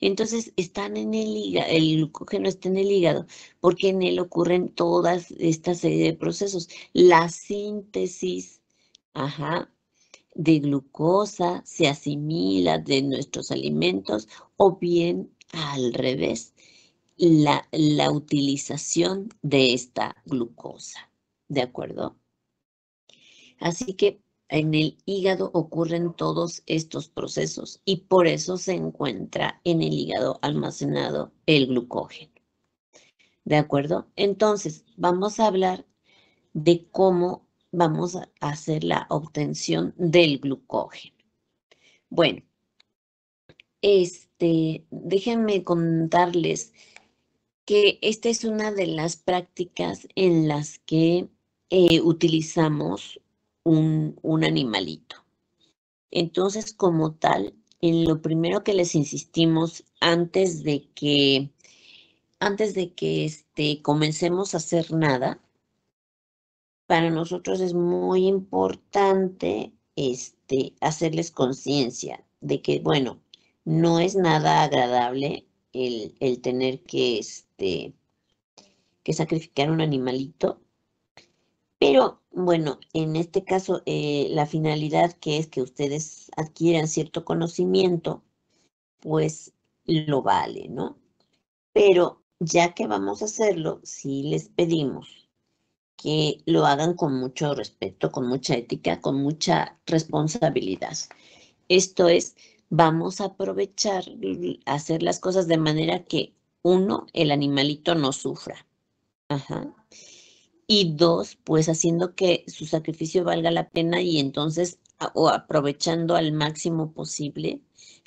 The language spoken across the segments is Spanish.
Entonces, están en el hígado, el glucógeno está en el hígado, porque en él ocurren todas esta serie de procesos. La síntesis, ajá, de glucosa se asimila de nuestros alimentos o bien al revés, la utilización de esta glucosa, ¿de acuerdo? Así que en el hígado ocurren todos estos procesos y por eso se encuentra en el hígado almacenado el glucógeno. ¿De acuerdo? Entonces, vamos a hablar de cómo vamos a hacer la obtención del glucógeno. Bueno, déjenme contarles que esta es una de las prácticas en las que utilizamos un animalito. Entonces, como tal, en lo primero que les insistimos antes de que comencemos a hacer nada, para nosotros es muy importante hacerles conciencia de que, bueno, no es nada agradable el tener que sacrificar un animalito, pero bueno, en este caso, la finalidad que es que ustedes adquieran cierto conocimiento, pues lo vale, ¿no? Pero ya que vamos a hacerlo, sí les pedimos que lo hagan con mucho respeto, con mucha ética, con mucha responsabilidad. Esto es, vamos a aprovechar, hacer las cosas de manera que, uno, el animalito no sufra. Ajá. Y dos, pues haciendo que su sacrificio valga la pena y entonces, o aprovechando al máximo posible,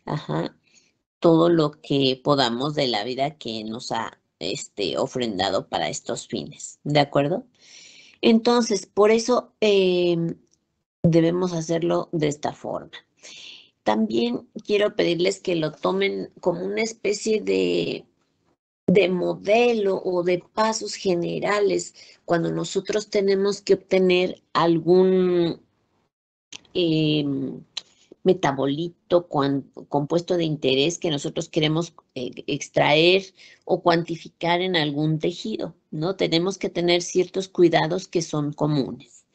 ajá, todo lo que podamos de la vida que nos ha ofrendado para estos fines. ¿De acuerdo? Entonces, por eso debemos hacerlo de esta forma. También quiero pedirles que lo tomen como una especie de modelo o de pasos generales cuando nosotros tenemos que obtener algún metabolito compuesto de interés que nosotros queremos extraer o cuantificar en algún tejido, ¿no? Tenemos que tener ciertos cuidados que son comunes.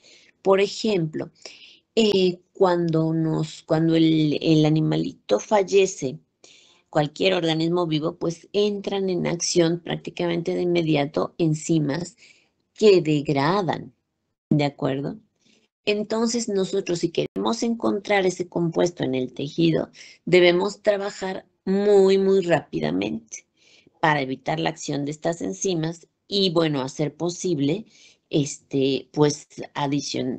Por ejemplo, cuando el animalito fallece, cualquier organismo vivo, pues entran en acción prácticamente de inmediato enzimas que degradan, ¿de acuerdo? Entonces nosotros, si queremos encontrar ese compuesto en el tejido, debemos trabajar muy, muy rápidamente para evitar la acción de estas enzimas y, bueno, hacer posible, pues,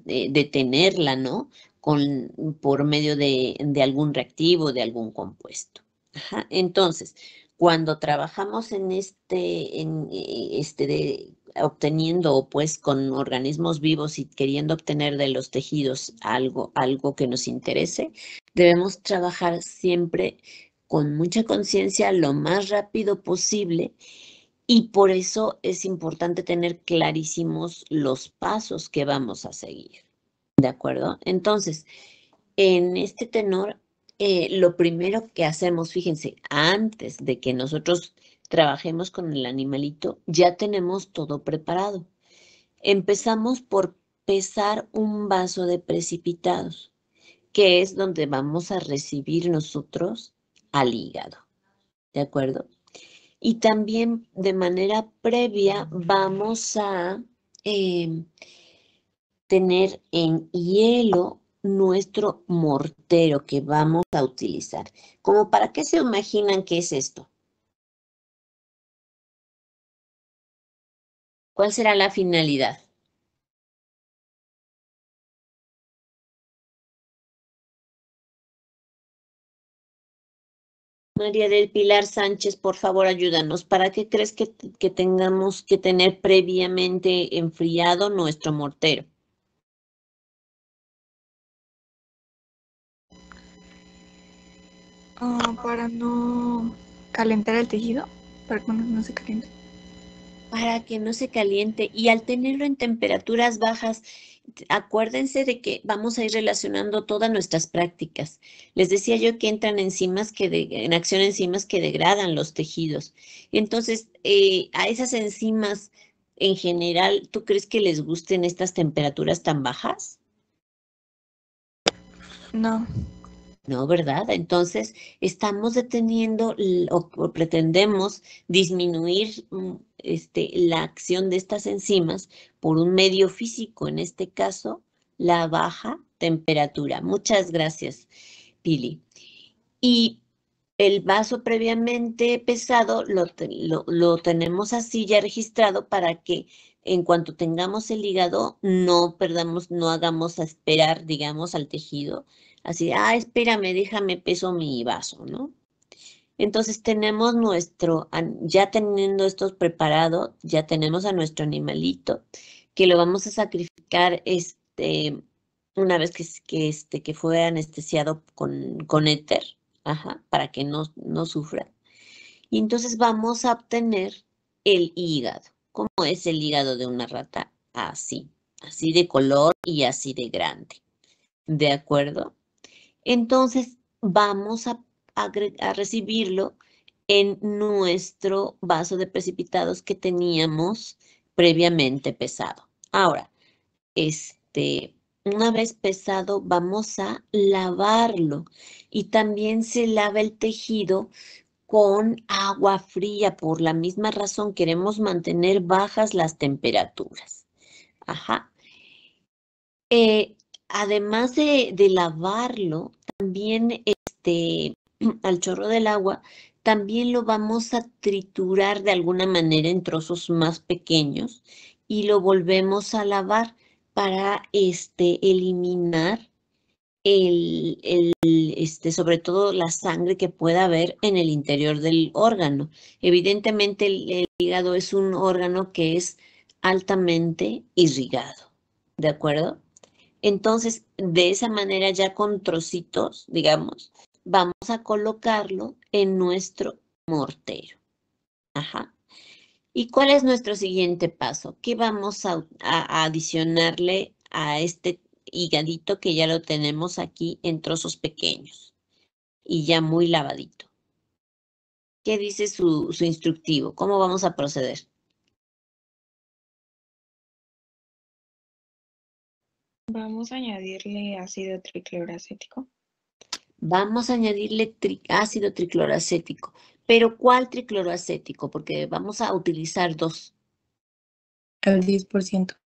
detenerla, ¿no? Por medio de algún reactivo, de algún compuesto. Ajá. Entonces, cuando trabajamos obteniendo pues con organismos vivos y queriendo obtener de los tejidos algo que nos interese, debemos trabajar siempre con mucha conciencia lo más rápido posible y por eso es importante tener clarísimos los pasos que vamos a seguir. ¿De acuerdo? Entonces, en este tenor, lo primero que hacemos, fíjense, antes de que nosotros trabajemos con el animalito, ya tenemos todo preparado. Empezamos por pesar un vaso de precipitados, que es donde vamos a recibir nosotros al hígado. ¿De acuerdo? Y también de manera previa vamos a tener en hielo nuestro mortero que vamos a utilizar. ¿Cómo para qué se imaginan que es esto? ¿Cuál será la finalidad? María del Pilar Sánchez, por favor, ayúdanos. ¿Para qué crees que tengamos que tener previamente enfriado nuestro mortero? Para no calentar el tejido, para que no se caliente. Para que no se caliente y al tenerlo en temperaturas bajas, acuérdense de que vamos a ir relacionando todas nuestras prácticas. Les decía yo que entran enzimas en acción enzimas que degradan los tejidos. Entonces, a esas enzimas en general, ¿tú crees que les gusten estas temperaturas tan bajas? No. No, ¿verdad? Entonces, estamos deteniendo o pretendemos disminuir la acción de estas enzimas por un medio físico, en este caso, la baja temperatura. Muchas gracias, Pili. Y el vaso previamente pesado lo tenemos así ya registrado para que en cuanto tengamos el hígado no perdamos, no hagamos a esperar, digamos, al tejido. Así, espérame, déjame peso mi vaso, ¿no? Entonces tenemos ya teniendo estos preparados, ya tenemos a nuestro animalito que lo vamos a sacrificar una vez que fue anestesiado con éter, ajá, para que no sufra. Y entonces vamos a obtener el hígado. ¿Cómo es el hígado de una rata? Así de color y así de grande. ¿De acuerdo? Entonces vamos a recibirlo en nuestro vaso de precipitados que teníamos previamente pesado. Ahora, una vez pesado, vamos a lavarlo y también se lava el tejido con agua fría. Por la misma razón queremos mantener bajas las temperaturas. Ajá. Eh, Además de lavarlo, también al chorro del agua, también lo vamos a triturar de alguna manera en trozos más pequeños y lo volvemos a lavar para eliminar sobre todo la sangre que pueda haber en el interior del órgano. Evidentemente el hígado es un órgano que es altamente irrigado, ¿de acuerdo? Entonces, de esa manera ya con trocitos, digamos, vamos a colocarlo en nuestro mortero. Ajá. ¿Y cuál es nuestro siguiente paso? ¿Qué vamos a adicionarle a este higadito que ya lo tenemos aquí en trozos pequeños y ya muy lavadito? ¿Qué dice su instructivo? ¿Cómo vamos a proceder? Vamos a añadirle ácido tricloracético. Vamos a añadirle ácido tricloracético. ¿Pero cuál tricloracético? Porque vamos a utilizar dos. Al 10%.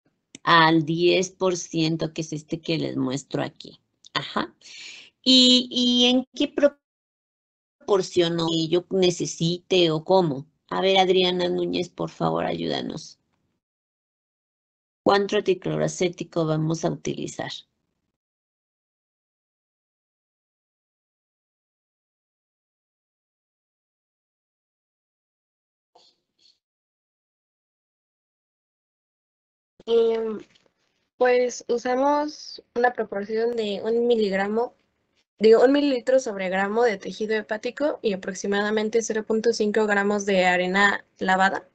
Al 10%, que es este que les muestro aquí. Ajá. ¿Y en qué proporción yo necesite o cómo? A ver, Adriana Núñez, por favor, ayúdanos. ¿Cuánto tricloracético vamos a utilizar? Pues usamos una proporción de 1 mililitro sobre gramo de tejido hepático y aproximadamente 0.5 gramos de arena lavada.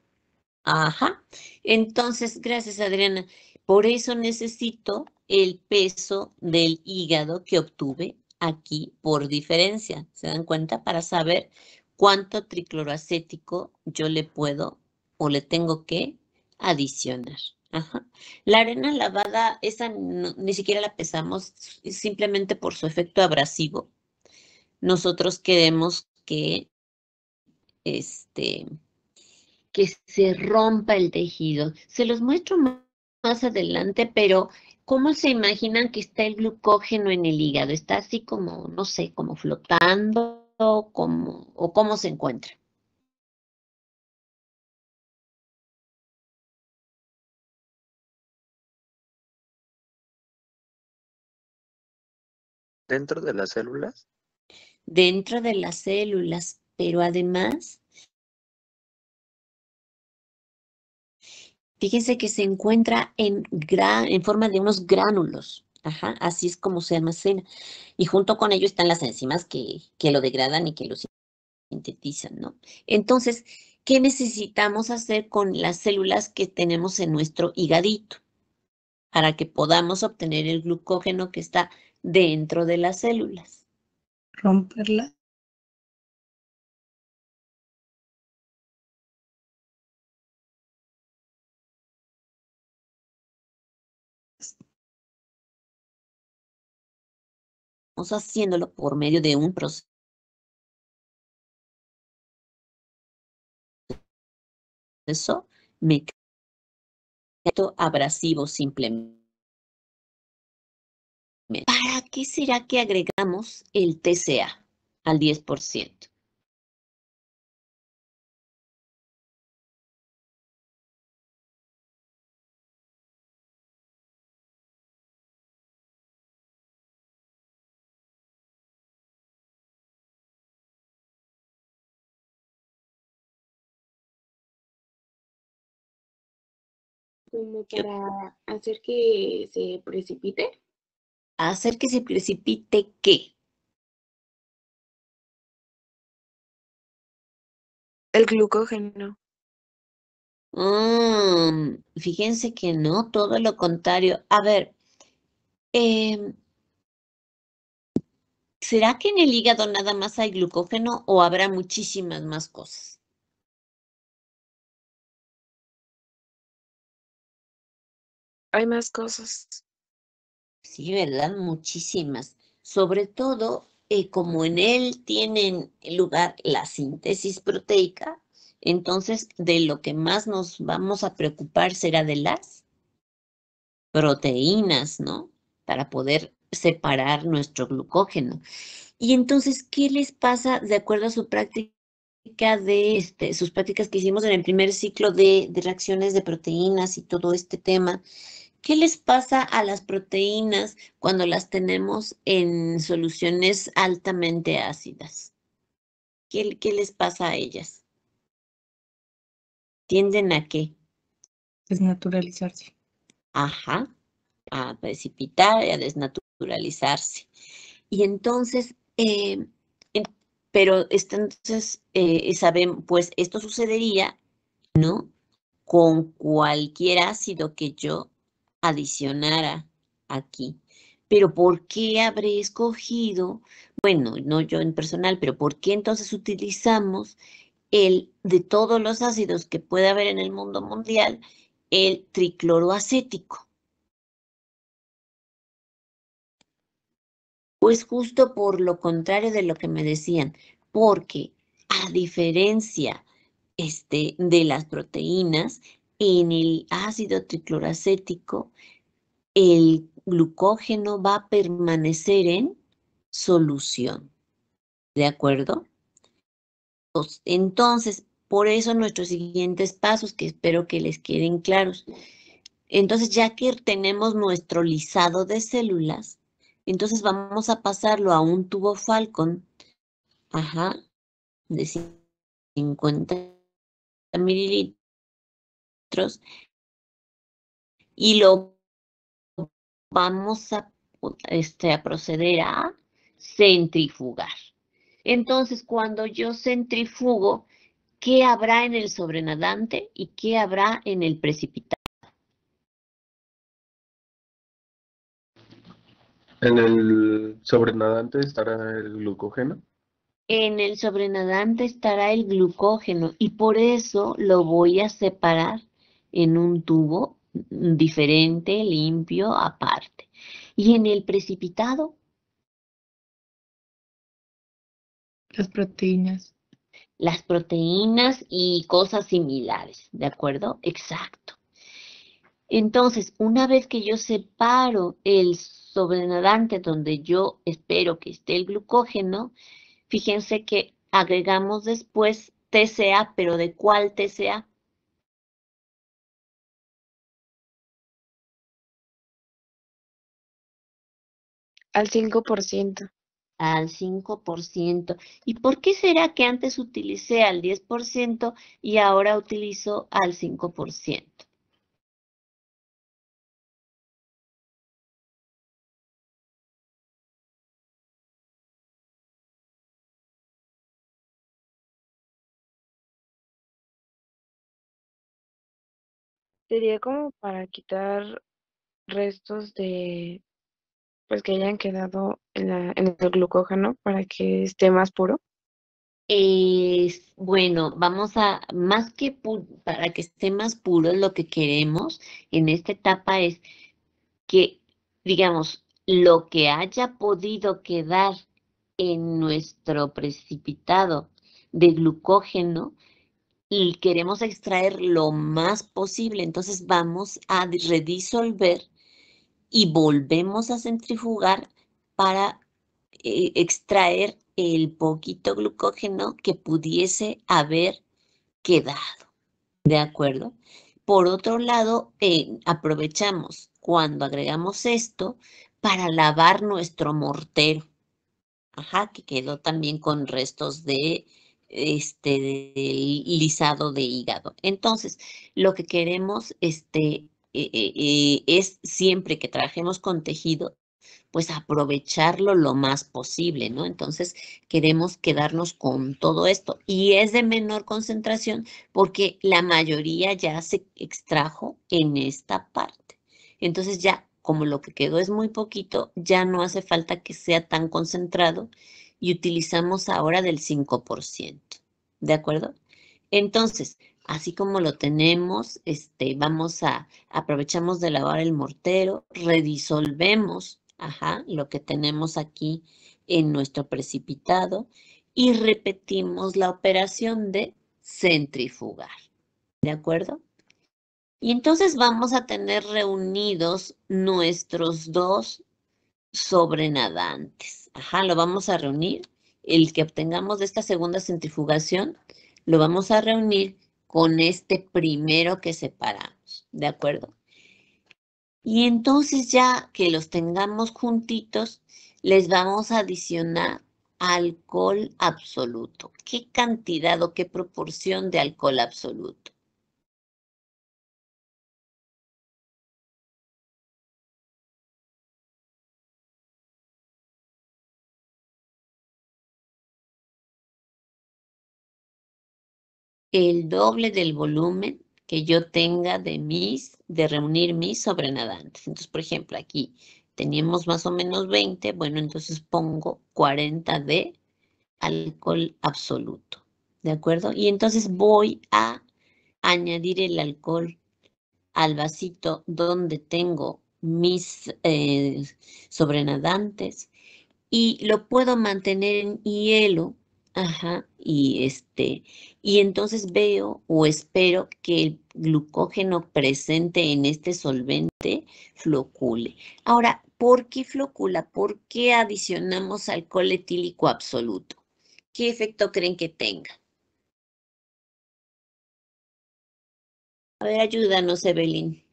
Ajá. Entonces, gracias, Adriana. Por eso necesito el peso del hígado que obtuve aquí por diferencia. ¿Se dan cuenta? Para saber cuánto tricloroacético yo le puedo o le tengo que adicionar. Ajá. La arena lavada, esa ni siquiera la pesamos, simplemente por su efecto abrasivo. Nosotros queremos este, que se rompa el tejido. Se los muestro más adelante, pero ¿cómo se imaginan que está el glucógeno en el hígado? ¿Está así como, no sé, como flotando o cómo se encuentra? ¿Dentro de las células? Dentro de las células, pero además, fíjense que se encuentra en forma de unos gránulos. Ajá, así es como se almacena. Y junto con ello están las enzimas que lo degradan y que lo sintetizan, ¿no? Entonces, ¿qué necesitamos hacer con las células que tenemos en nuestro higadito? para que podamos obtener el glucógeno que está dentro de las células. Romperla. Estamos haciéndolo por medio de un proceso mecánico abrasivo simplemente. ¿Para qué será que agregamos el TCA al 10%? Como para hacer que se precipite. Hacer que se precipite ¿qué? El glucógeno. Fíjense que no, todo lo contrario. A ver, ¿será que en el hígado nada más hay glucógeno o habrá muchísimas más cosas? Hay más cosas. Sí, ¿verdad? Muchísimas. Sobre todo, como en él tienen lugar la síntesis proteica, entonces de lo que más nos vamos a preocupar será de las proteínas, ¿no? Para poder separar nuestro glucógeno. Y entonces, ¿qué les pasa de acuerdo a su práctica sus prácticas que hicimos en el primer ciclo de reacciones de proteínas y todo este tema? ¿Qué les pasa a las proteínas cuando las tenemos en soluciones altamente ácidas? ¿Qué les pasa a ellas? ¿Tienden a qué? Desnaturalizarse. Ajá, a precipitar y a desnaturalizarse. Y entonces, pero entonces saben, pues esto sucedería, ¿no? Con cualquier ácido que yo adicionara aquí. Pero ¿por qué habré escogido? Bueno, no yo en personal, pero ¿por qué entonces utilizamos el de todos los ácidos que puede haber en el mundo mundial, el tricloroacético? Pues justo por lo contrario de lo que me decían, porque a diferencia de las proteínas, en el ácido tricloracético, el glucógeno va a permanecer en solución, ¿de acuerdo? Entonces, por eso nuestros siguientes pasos, que espero que les queden claros. Entonces, ya que tenemos nuestro lisado de células, entonces vamos a pasarlo a un tubo Falcon, ajá, de 50 mililitros y lo vamos a proceder a centrifugar. Entonces, cuando yo centrifugo, ¿qué habrá en el sobrenadante y qué habrá en el precipitado? En el sobrenadante estará el glucógeno. En el sobrenadante estará el glucógeno y por eso lo voy a separar en un tubo diferente, limpio, aparte. Y en el precipitado, Las proteínas. las proteínas y cosas similares, ¿de acuerdo? Exacto. Entonces, una vez que yo separo el sobrenadante donde yo espero que esté el glucógeno, fíjense que agregamos después TCA, pero ¿de cuál TCA? Al 5%. Al 5%. ¿Y por qué será que antes utilicé al 10% y ahora utilizo al 5%? Sería como para quitar restos de, pues que hayan quedado en el glucógeno para que esté más puro. Bueno, vamos a, más que para que esté más puro, lo que queremos en esta etapa es que, digamos, lo que haya podido quedar en nuestro precipitado de glucógeno, y queremos extraer lo más posible. Entonces vamos a redisolver y volvemos a centrifugar para extraer el poquito glucógeno que pudiese haber quedado. ¿De acuerdo? Por otro lado, aprovechamos cuando agregamos esto para lavar nuestro mortero. Ajá, que quedó también con restos de lisado de hígado. Entonces, lo que queremos es siempre que trabajemos con tejido, pues aprovecharlo lo más posible, ¿no? Entonces, queremos quedarnos con todo esto. Y es de menor concentración porque la mayoría ya se extrajo en esta parte. Entonces, ya como lo que quedó es muy poquito, ya no hace falta que sea tan concentrado y utilizamos ahora del 5%. ¿De acuerdo? Entonces, así como lo tenemos, aprovechamos de lavar el mortero, redisolvemos, lo que tenemos aquí en nuestro precipitado y repetimos la operación de centrifugar. ¿De acuerdo? Y entonces vamos a tener reunidos nuestros dos sobrenadantes. Lo vamos a reunir. El que obtengamos de esta segunda centrifugación, lo vamos a reunir con este primero que separamos. ¿De acuerdo? Y entonces ya que los tengamos juntitos, les vamos a adicionar alcohol absoluto. ¿Qué cantidad o qué proporción de alcohol absoluto? El doble del volumen que yo tenga de reunir mis sobrenadantes. Entonces, por ejemplo, aquí teníamos más o menos 20, bueno, entonces pongo 40 de alcohol absoluto, ¿de acuerdo? Y entonces voy a añadir el alcohol al vasito donde tengo mis sobrenadantes y lo puedo mantener en hielo, y entonces veo o espero que el glucógeno presente en este solvente flocule. Ahora, ¿por qué flocula? ¿Por qué adicionamos alcohol etílico absoluto? ¿Qué efecto creen que tenga? A ver, ayúdanos, Evelyn.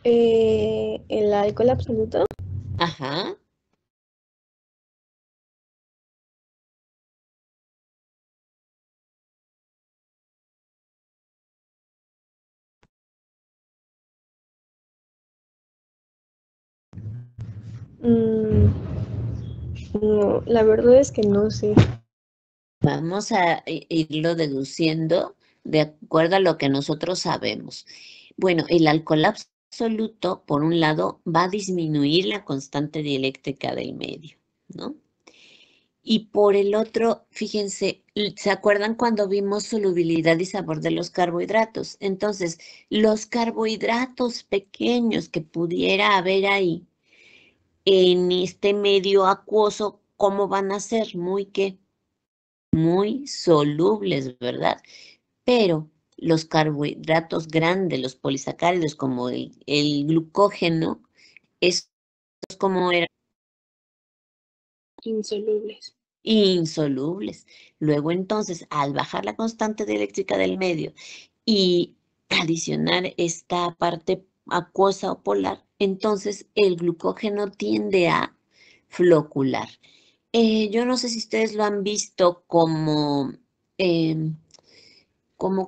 El alcohol absoluto. Ajá. No, la verdad es que no sé. Vamos a irlo deduciendo de acuerdo a lo que nosotros sabemos. Bueno, el alcohol absoluto, por un lado, va a disminuir la constante dieléctrica del medio, ¿no? Y por el otro, fíjense, ¿se acuerdan cuando vimos solubilidad y sabor de los carbohidratos? Entonces, los carbohidratos pequeños que pudiera haber ahí en este medio acuoso, ¿cómo van a ser? Muy solubles, ¿verdad? Pero los carbohidratos grandes, los polisacáridos como el glucógeno, es como eran Insolubles. insolubles. Luego entonces, al bajar la constante dieléctrica del medio y adicionar esta parte acuosa o polar, entonces el glucógeno tiende a flocular. Yo no sé si ustedes lo han visto como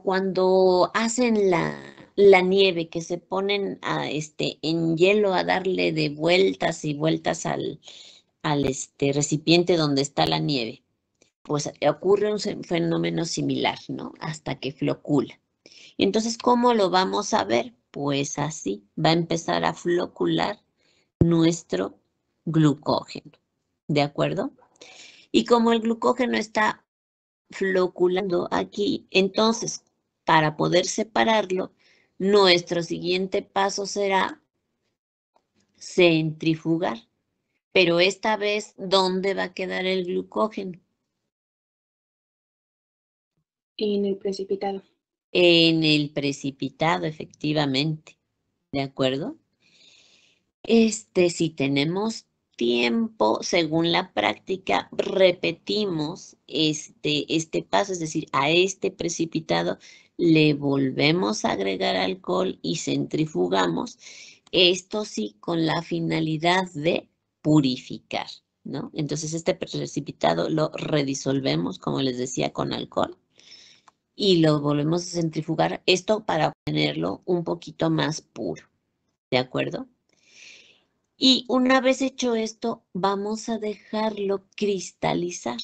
cuando hacen la nieve, que se ponen en hielo a darle de vueltas y vueltas al recipiente donde está la nieve. Pues ocurre un fenómeno similar, ¿no? Hasta que flocula. Entonces, ¿cómo lo vamos a ver? Pues así, va a empezar a flocular nuestro glucógeno, ¿de acuerdo? Y como el glucógeno está floculando aquí, entonces, para poder separarlo, nuestro siguiente paso será centrifugar. Pero esta vez, ¿dónde va a quedar el glucógeno? En el precipitado. En el precipitado, efectivamente. ¿De acuerdo? Si tenemos tiempo, según la práctica, repetimos este paso, es decir, a este precipitado le volvemos a agregar alcohol y centrifugamos. Esto sí, con la finalidad de purificar, ¿no? Entonces, este precipitado lo redisolvemos, como les decía, con alcohol y lo volvemos a centrifugar, esto para obtenerlo un poquito más puro, ¿de acuerdo? Y una vez hecho esto, vamos a dejarlo cristalizar.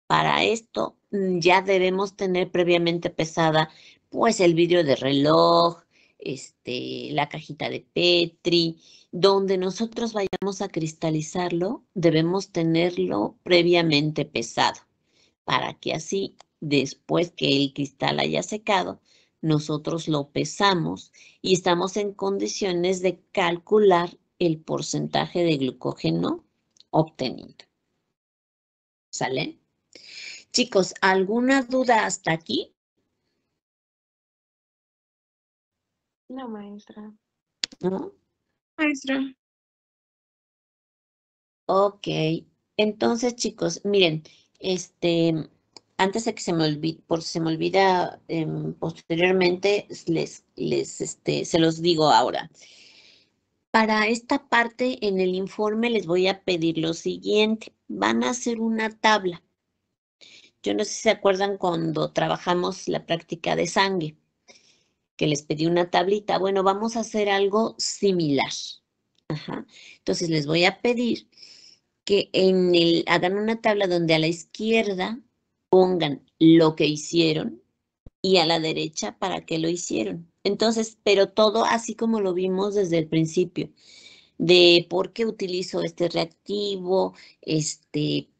Para esto ya debemos tener previamente pesada pues el vidrio de reloj, la cajita de Petri, donde nosotros vayamos a cristalizarlo, debemos tenerlo previamente pesado, para que así, después que el cristal haya secado, nosotros lo pesamos y estamos en condiciones de calcular el porcentaje de glucógeno obtenido. ¿Sale? Chicos, ¿alguna duda hasta aquí? No, maestra. ¿No? Maestra. Ok. Entonces, chicos, miren, antes de que se me olvide, por si se me olvida posteriormente, se los digo ahora. Para esta parte en el informe les voy a pedir lo siguiente. Van a hacer una tabla. Yo no sé si se acuerdan cuando trabajamos la práctica de sangre, que les pedí una tablita. Bueno, vamos a hacer algo similar. Ajá. Entonces les voy a pedir que hagan una tabla donde a la izquierda pongan lo que hicieron y a la derecha para qué lo hicieron. Entonces, pero todo así como lo vimos desde el principio, de por qué utilizo este reactivo,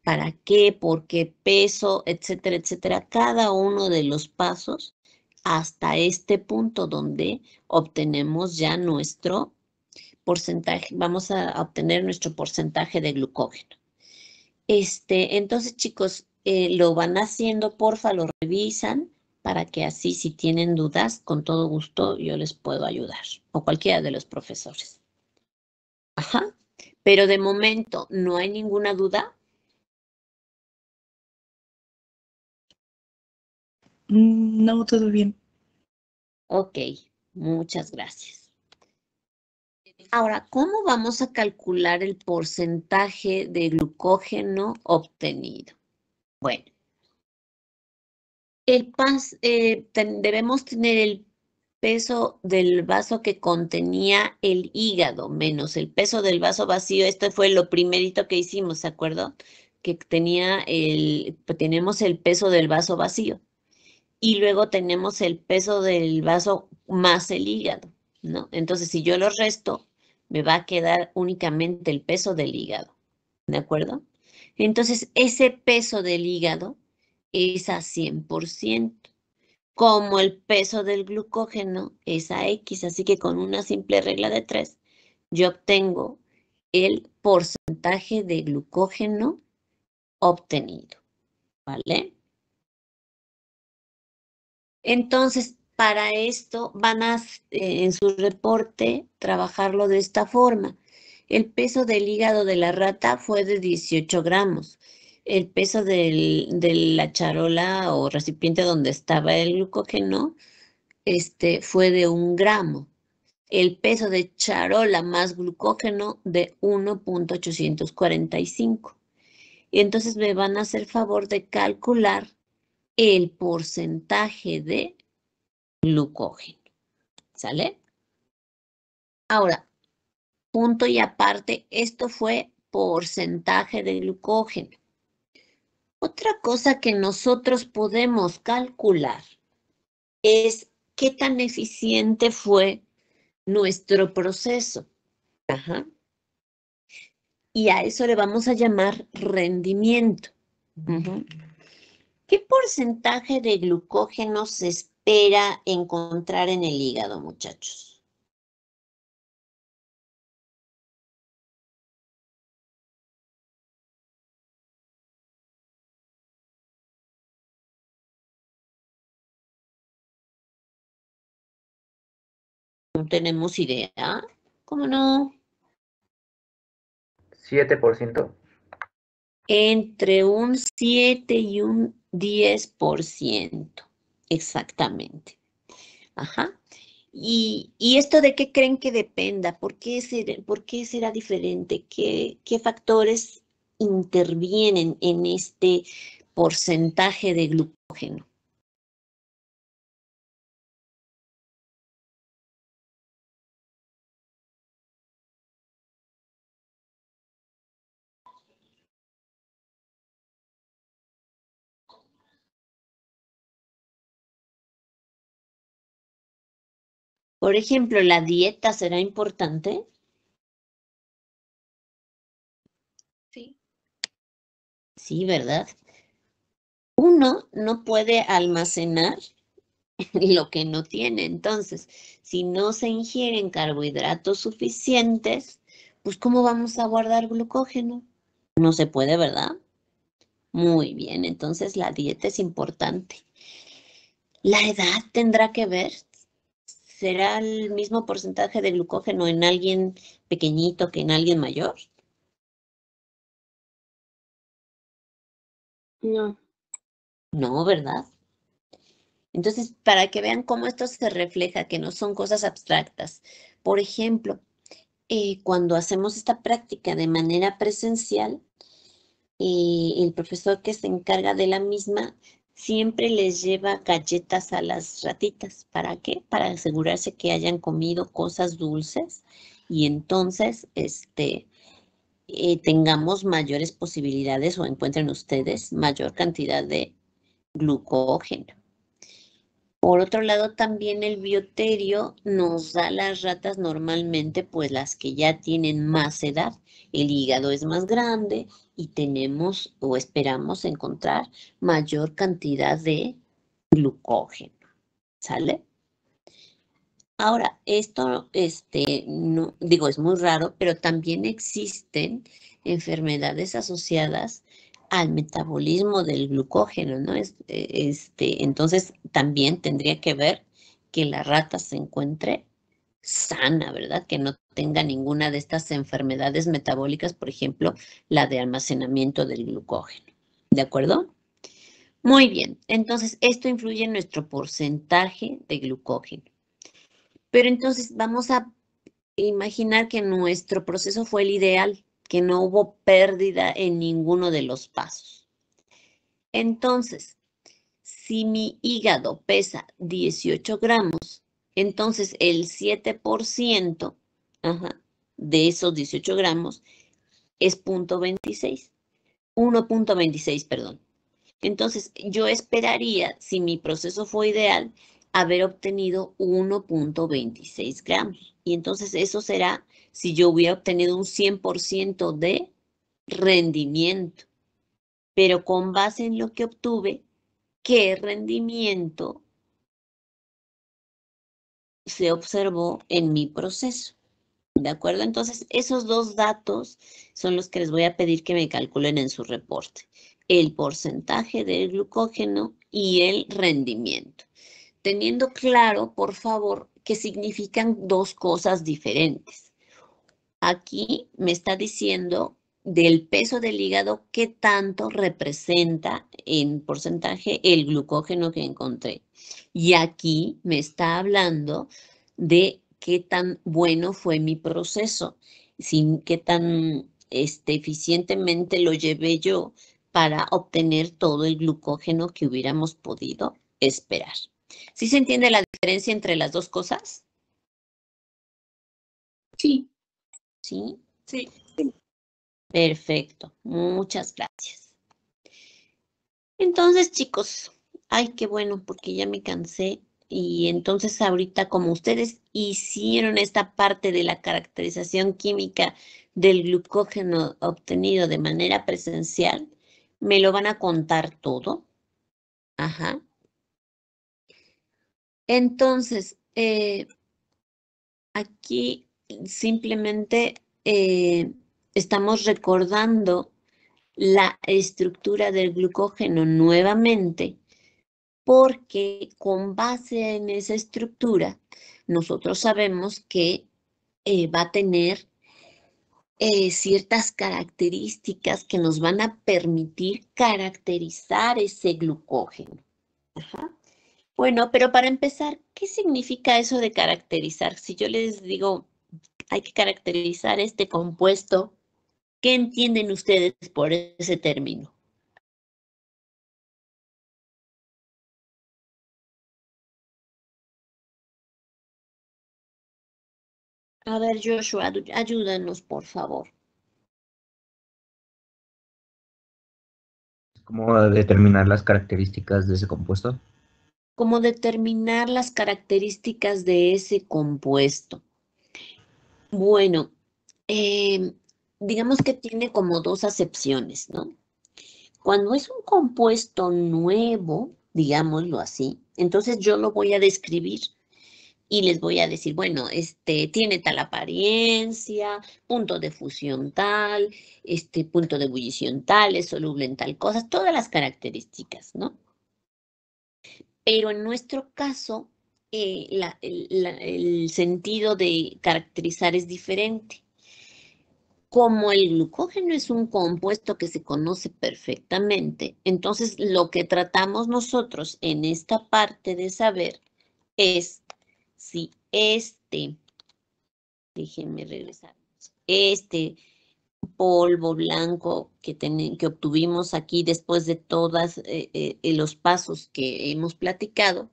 para qué, por qué peso, etcétera, etcétera. Cada uno de los pasos hasta este punto donde obtenemos ya nuestro porcentaje, vamos a obtener nuestro porcentaje de glucógeno. Entonces, chicos, lo van haciendo, porfa, lo revisan para que así, si tienen dudas, con todo gusto yo les puedo ayudar, o cualquiera de los profesores. Ajá, pero de momento no hay ninguna duda. No, todo bien. Ok, muchas gracias. Ahora, ¿cómo vamos a calcular el porcentaje de glucógeno obtenido? Bueno, debemos tener el peso del vaso que contenía el hígado menos el peso del vaso vacío. Esto fue lo primerito que hicimos, ¿se acuerdan? Que tenemos el peso del vaso vacío y luego tenemos el peso del vaso más el hígado, ¿no? Entonces, si yo lo resto, me va a quedar únicamente el peso del hígado, ¿de acuerdo? Entonces, ese peso del hígado es a 100%. Como el peso del glucógeno es a X, así que con una simple regla de 3, yo obtengo el porcentaje de glucógeno obtenido, ¿vale? Entonces, para esto van a, en su reporte, trabajarlo de esta forma. El peso del hígado de la rata fue de 18 gramos. El peso de la charola o recipiente donde estaba el glucógeno fue de 1 gramo. El peso de charola más glucógeno de 1.845. Y entonces me van a hacer favor de calcular el porcentaje de glucógeno. ¿Sale? Ahora, punto y aparte, esto fue porcentaje de glucógeno. Otra cosa que nosotros podemos calcular es qué tan eficiente fue nuestro proceso. Ajá. Y a eso le vamos a llamar rendimiento. Ujú. ¿Qué porcentaje de glucógeno se espera encontrar en el hígado, muchachos? No tenemos idea. ¿Cómo no? 7%. Entre un 7 y un 10%. Exactamente. Ajá. ¿Y esto de qué creen que dependa? ¿Por qué será diferente? ¿Qué factores intervienen en este porcentaje de glucógeno? Por ejemplo, ¿la dieta será importante? Sí. Sí, ¿verdad? Uno no puede almacenar lo que no tiene. Entonces, si no se ingieren carbohidratos suficientes, pues ¿cómo vamos a guardar glucógeno? No se puede, ¿verdad? Muy bien, entonces la dieta es importante. ¿La edad tendrá que ver? ¿Será el mismo porcentaje de glucógeno en alguien pequeñito que en alguien mayor? No. No, ¿verdad? Entonces, para que vean cómo esto se refleja, que no son cosas abstractas. Por ejemplo, cuando hacemos esta práctica de manera presencial, el profesor que se encarga de la misma siempre les lleva galletas a las ratitas. ¿Para qué? Para asegurarse que hayan comido cosas dulces y entonces tengamos mayores posibilidades o encuentren ustedes mayor cantidad de glucógeno. Por otro lado, también el bioterio nos da las ratas normalmente, pues las que ya tienen más edad. El hígado es más grande y tenemos o esperamos encontrar mayor cantidad de glucógeno. ¿Sale? Ahora, esto, no, digo, es muy raro, pero también existen enfermedades asociadas al metabolismo del glucógeno, ¿no? Entonces, también tendría que ver que la rata se encuentre sana, ¿verdad? Que no tenga ninguna de estas enfermedades metabólicas, por ejemplo, la de almacenamiento del glucógeno. ¿De acuerdo? Muy bien, entonces esto influye en nuestro porcentaje de glucógeno. Pero entonces vamos a imaginar que nuestro proceso fue el ideal, que no hubo pérdida en ninguno de los pasos. Entonces, si mi hígado pesa 18 gramos, entonces el 7% de esos 18 gramos es 0.26, 1.26, perdón. Entonces, yo esperaría, si mi proceso fue ideal, haber obtenido 1.26 gramos. Y entonces eso será si yo hubiera obtenido un 100% de rendimiento. Pero con base en lo que obtuve, ¿qué rendimiento se observó en mi proceso? ¿De acuerdo? Entonces, esos dos datos son los que les voy a pedir que me calculen en su reporte. El porcentaje del glucógeno y el rendimiento. Teniendo claro, por favor, que significan dos cosas diferentes. Aquí me está diciendo del peso del hígado qué tanto representa en porcentaje el glucógeno que encontré. Y aquí me está hablando de qué tan bueno fue mi proceso, qué tan eficientemente lo llevé yo para obtener todo el glucógeno que hubiéramos podido esperar. ¿Sí se entiende la diferencia entre las dos cosas? Sí. ¿Sí? Sí. Perfecto. Muchas gracias. Entonces, chicos, ay, qué bueno, porque ya me cansé. Y entonces ahorita, como ustedes hicieron esta parte de la caracterización química del glucógeno obtenido de manera presencial, me lo van a contar todo. Ajá. Entonces, aquí simplemente estamos recordando la estructura del glucógeno nuevamente, porque con base en esa estructura, nosotros sabemos que va a tener ciertas características que nos van a permitir caracterizar ese glucógeno. Ajá. Bueno, pero para empezar, ¿qué significa eso de caracterizar? Si yo les digo, hay que caracterizar este compuesto, ¿qué entienden ustedes por ese término? A ver, Joshua, ayúdanos, por favor. ¿Cómo determinar las características de ese compuesto? ¿Cómo determinar las características de ese compuesto? Bueno, digamos que tiene como dos acepciones, ¿no? Cuando es un compuesto nuevo, digámoslo así, entonces yo lo voy a describir y les voy a decir, bueno, tiene tal apariencia, punto de fusión tal, punto de ebullición tal, es soluble en tal cosa, todas las características, ¿no? Pero en nuestro caso, el sentido de caracterizar es diferente. Como el glucógeno es un compuesto que se conoce perfectamente, entonces lo que tratamos nosotros en esta parte de saber es si déjenme regresar, este polvo blanco que obtuvimos aquí después de todos los pasos que hemos platicado,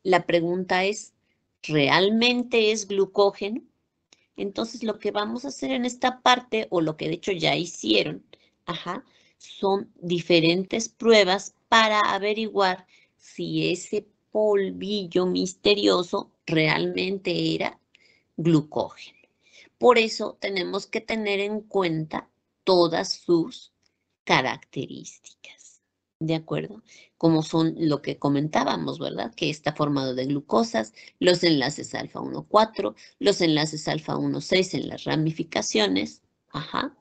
la pregunta es, ¿realmente es glucógeno? Entonces, lo que vamos a hacer en esta parte, o lo que de hecho ya hicieron, ajá, son diferentes pruebas para averiguar si ese polvillo misterioso realmente era glucógeno. Por eso tenemos que tener en cuenta todas sus características, ¿de acuerdo? Como son lo que comentábamos, ¿verdad? Que está formado de glucosas, los enlaces alfa 1,4, los enlaces alfa 1,6 en las ramificaciones, ajá.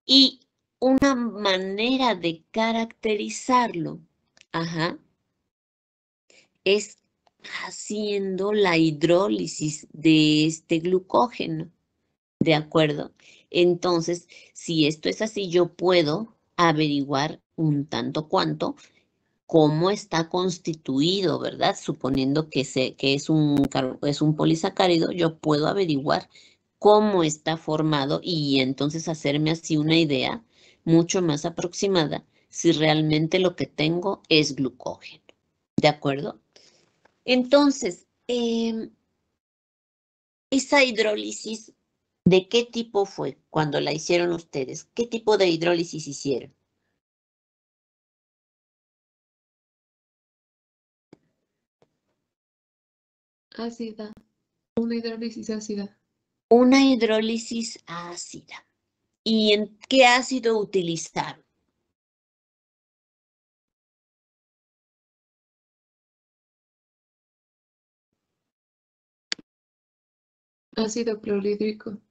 Y una manera de caracterizarlo, ajá, es haciendo la hidrólisis de este glucógeno. ¿De acuerdo? Entonces, si esto es así, yo puedo averiguar un tanto cuanto cómo está constituido, ¿verdad? Suponiendo que es un polisacárido, yo puedo averiguar cómo está formado y entonces hacerme así una idea mucho más aproximada si realmente lo que tengo es glucógeno. ¿De acuerdo? Entonces, esa hidrólisis, ¿de qué tipo fue cuando la hicieron ustedes? ¿Qué tipo de hidrólisis hicieron? Ácida. Una hidrólisis ácida. Una hidrólisis ácida. ¿Y en qué ácido utilizaron? Ácido clorhídrico.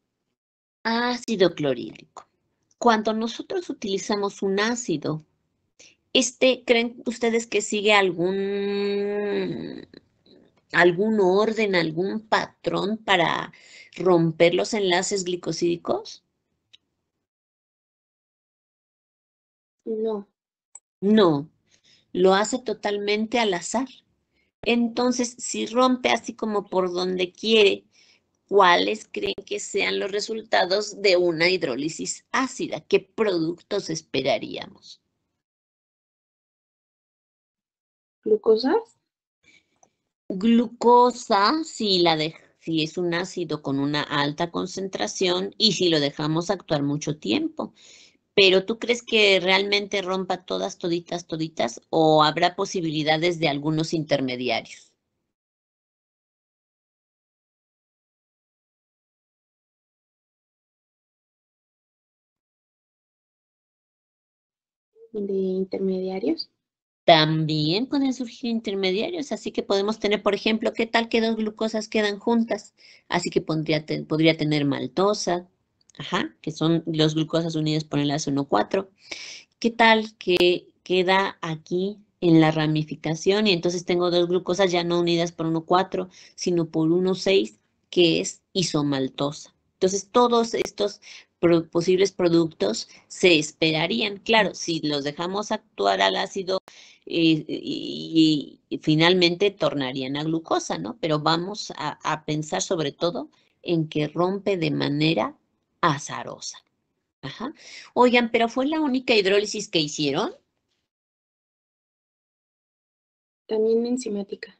Ácido clorhídrico. Cuando nosotros utilizamos un ácido, ¿creen ustedes que sigue algún orden, algún patrón para romper los enlaces glicosídicos? No. No, lo hace totalmente al azar. Entonces, si rompe así como por donde quiere, ¿cuáles creen que sean los resultados de una hidrólisis ácida? ¿Qué productos esperaríamos? ¿Glucosas? Glucosa, sí, si es un ácido con una alta concentración y si lo dejamos actuar mucho tiempo. Pero ¿tú crees que realmente rompa todas, toditas, toditas o habrá posibilidades de algunos intermediarios? De intermediarios. También pueden surgir intermediarios, así que podemos tener, por ejemplo, ¿qué tal que dos glucosas quedan juntas? Así que podría tener maltosa, ajá, que son dos glucosas unidas por enlace 1,4. ¿Qué tal que queda aquí en la ramificación y entonces tengo dos glucosas ya no unidas por 1,4, sino por 1,6, que es isomaltosa? Entonces, todos estos posibles productos se esperarían. Claro, si los dejamos actuar al ácido y finalmente tornarían a glucosa, ¿no? Pero vamos a pensar sobre todo en que rompe de manera azarosa. Ajá. Oigan, ¿pero fue la única hidrólisis que hicieron? También enzimática.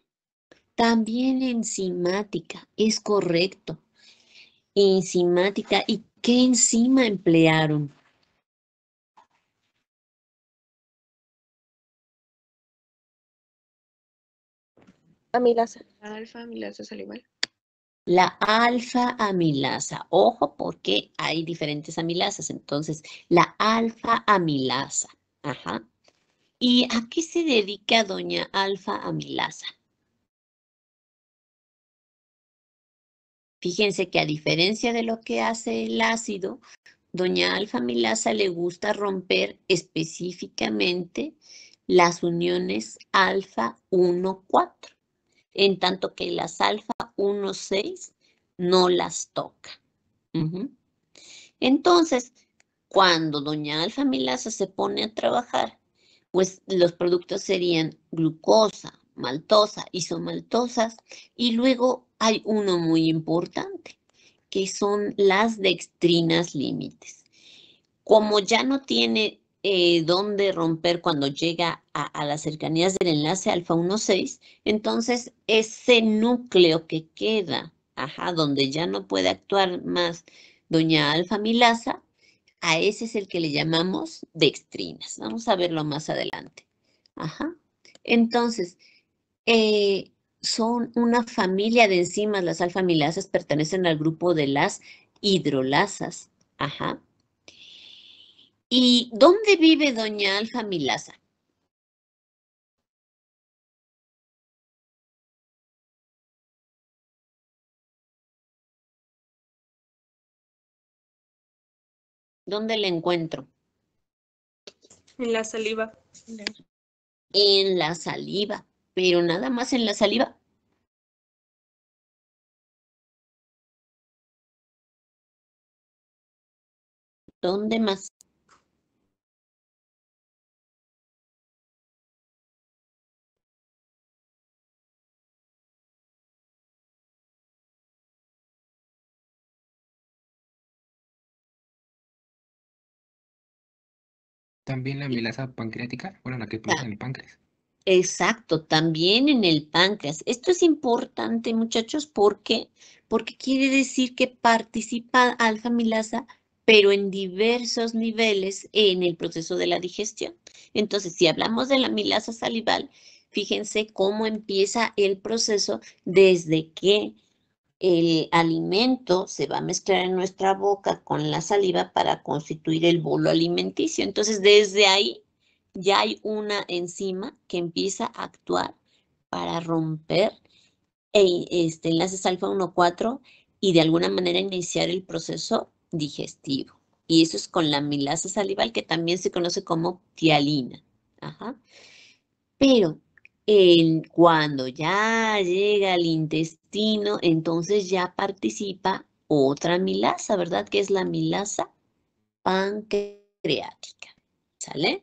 También enzimática, es correcto. Enzimática. ¿Y qué enzima emplearon? Amilasa. Alfa amilasa salival. La alfa amilasa. Ojo, porque hay diferentes amilasas. Entonces, la alfa amilasa. Ajá. ¿Y a qué se dedica doña alfa amilasa? Fíjense que a diferencia de lo que hace el ácido, doña alfa amilasa le gusta romper específicamente las uniones alfa 1,4, en tanto que las alfa 1,6 no las toca. Entonces, cuando doña alfa amilasa se pone a trabajar, pues los productos serían glucosa, maltosa, isomaltosas, y luego hay uno muy importante, que son las dextrinas límites. Como ya no tiene dónde romper cuando llega a las cercanías del enlace alfa 1,6, entonces ese núcleo que queda, ajá, donde ya no puede actuar más doña alfa amilasa, a ese es el que le llamamos dextrinas. Vamos a verlo más adelante. Ajá. Entonces, son una familia de enzimas, las alfa-amilasas pertenecen al grupo de las hidrolasas. Ajá. ¿Y dónde vive doña alfa-amilasa? ¿Dónde la encuentro? En la saliva. En la saliva, pero nada más en la saliva. ¿Dónde más? También la amilasa pancreática, bueno, la que produce en el páncreas. Exacto, también en el páncreas. Esto es importante, muchachos, porque quiere decir que participa alfa-amilasa, pero en diversos niveles en el proceso de la digestión. Entonces, si hablamos de la amilasa salival, fíjense cómo empieza el proceso desde que el alimento se va a mezclar en nuestra boca con la saliva para constituir el bolo alimenticio. Entonces, desde ahí ya hay una enzima que empieza a actuar para romper enlaces alfa 1,4 y de alguna manera iniciar el proceso digestivo. Y eso es con la amilasa salival, que también se conoce como tialina. Ajá. Pero cuando ya llega al intestino, entonces ya participa otra amilasa, ¿verdad? Que es la amilasa pancreática. ¿Sale?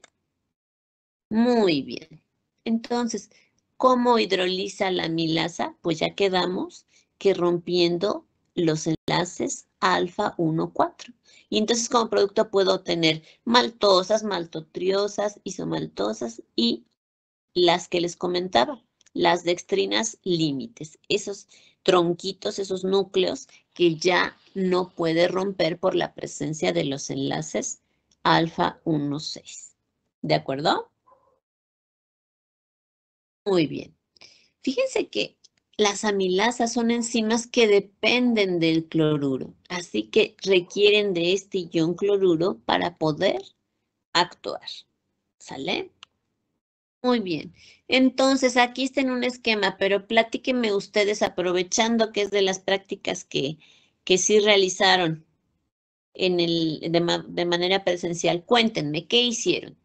Muy bien. Entonces, ¿cómo hidroliza la amilasa? Pues ya quedamos que rompiendo los enlaces alfa 1,4. Y entonces como producto puedo obtener maltosas, maltotriosas, isomaltosas y las que les comentaba, las dextrinas límites, esos tronquitos, esos núcleos que ya no puede romper por la presencia de los enlaces alfa 1,6. ¿De acuerdo? Muy bien. Fíjense que las amilasas son enzimas que dependen del cloruro, así que requieren de este ion cloruro para poder actuar. ¿Sale? Muy bien. Entonces, aquí está en un esquema, pero platíquenme ustedes, aprovechando que es de las prácticas que sí realizaron de manera presencial. Cuéntenme, ¿qué hicieron?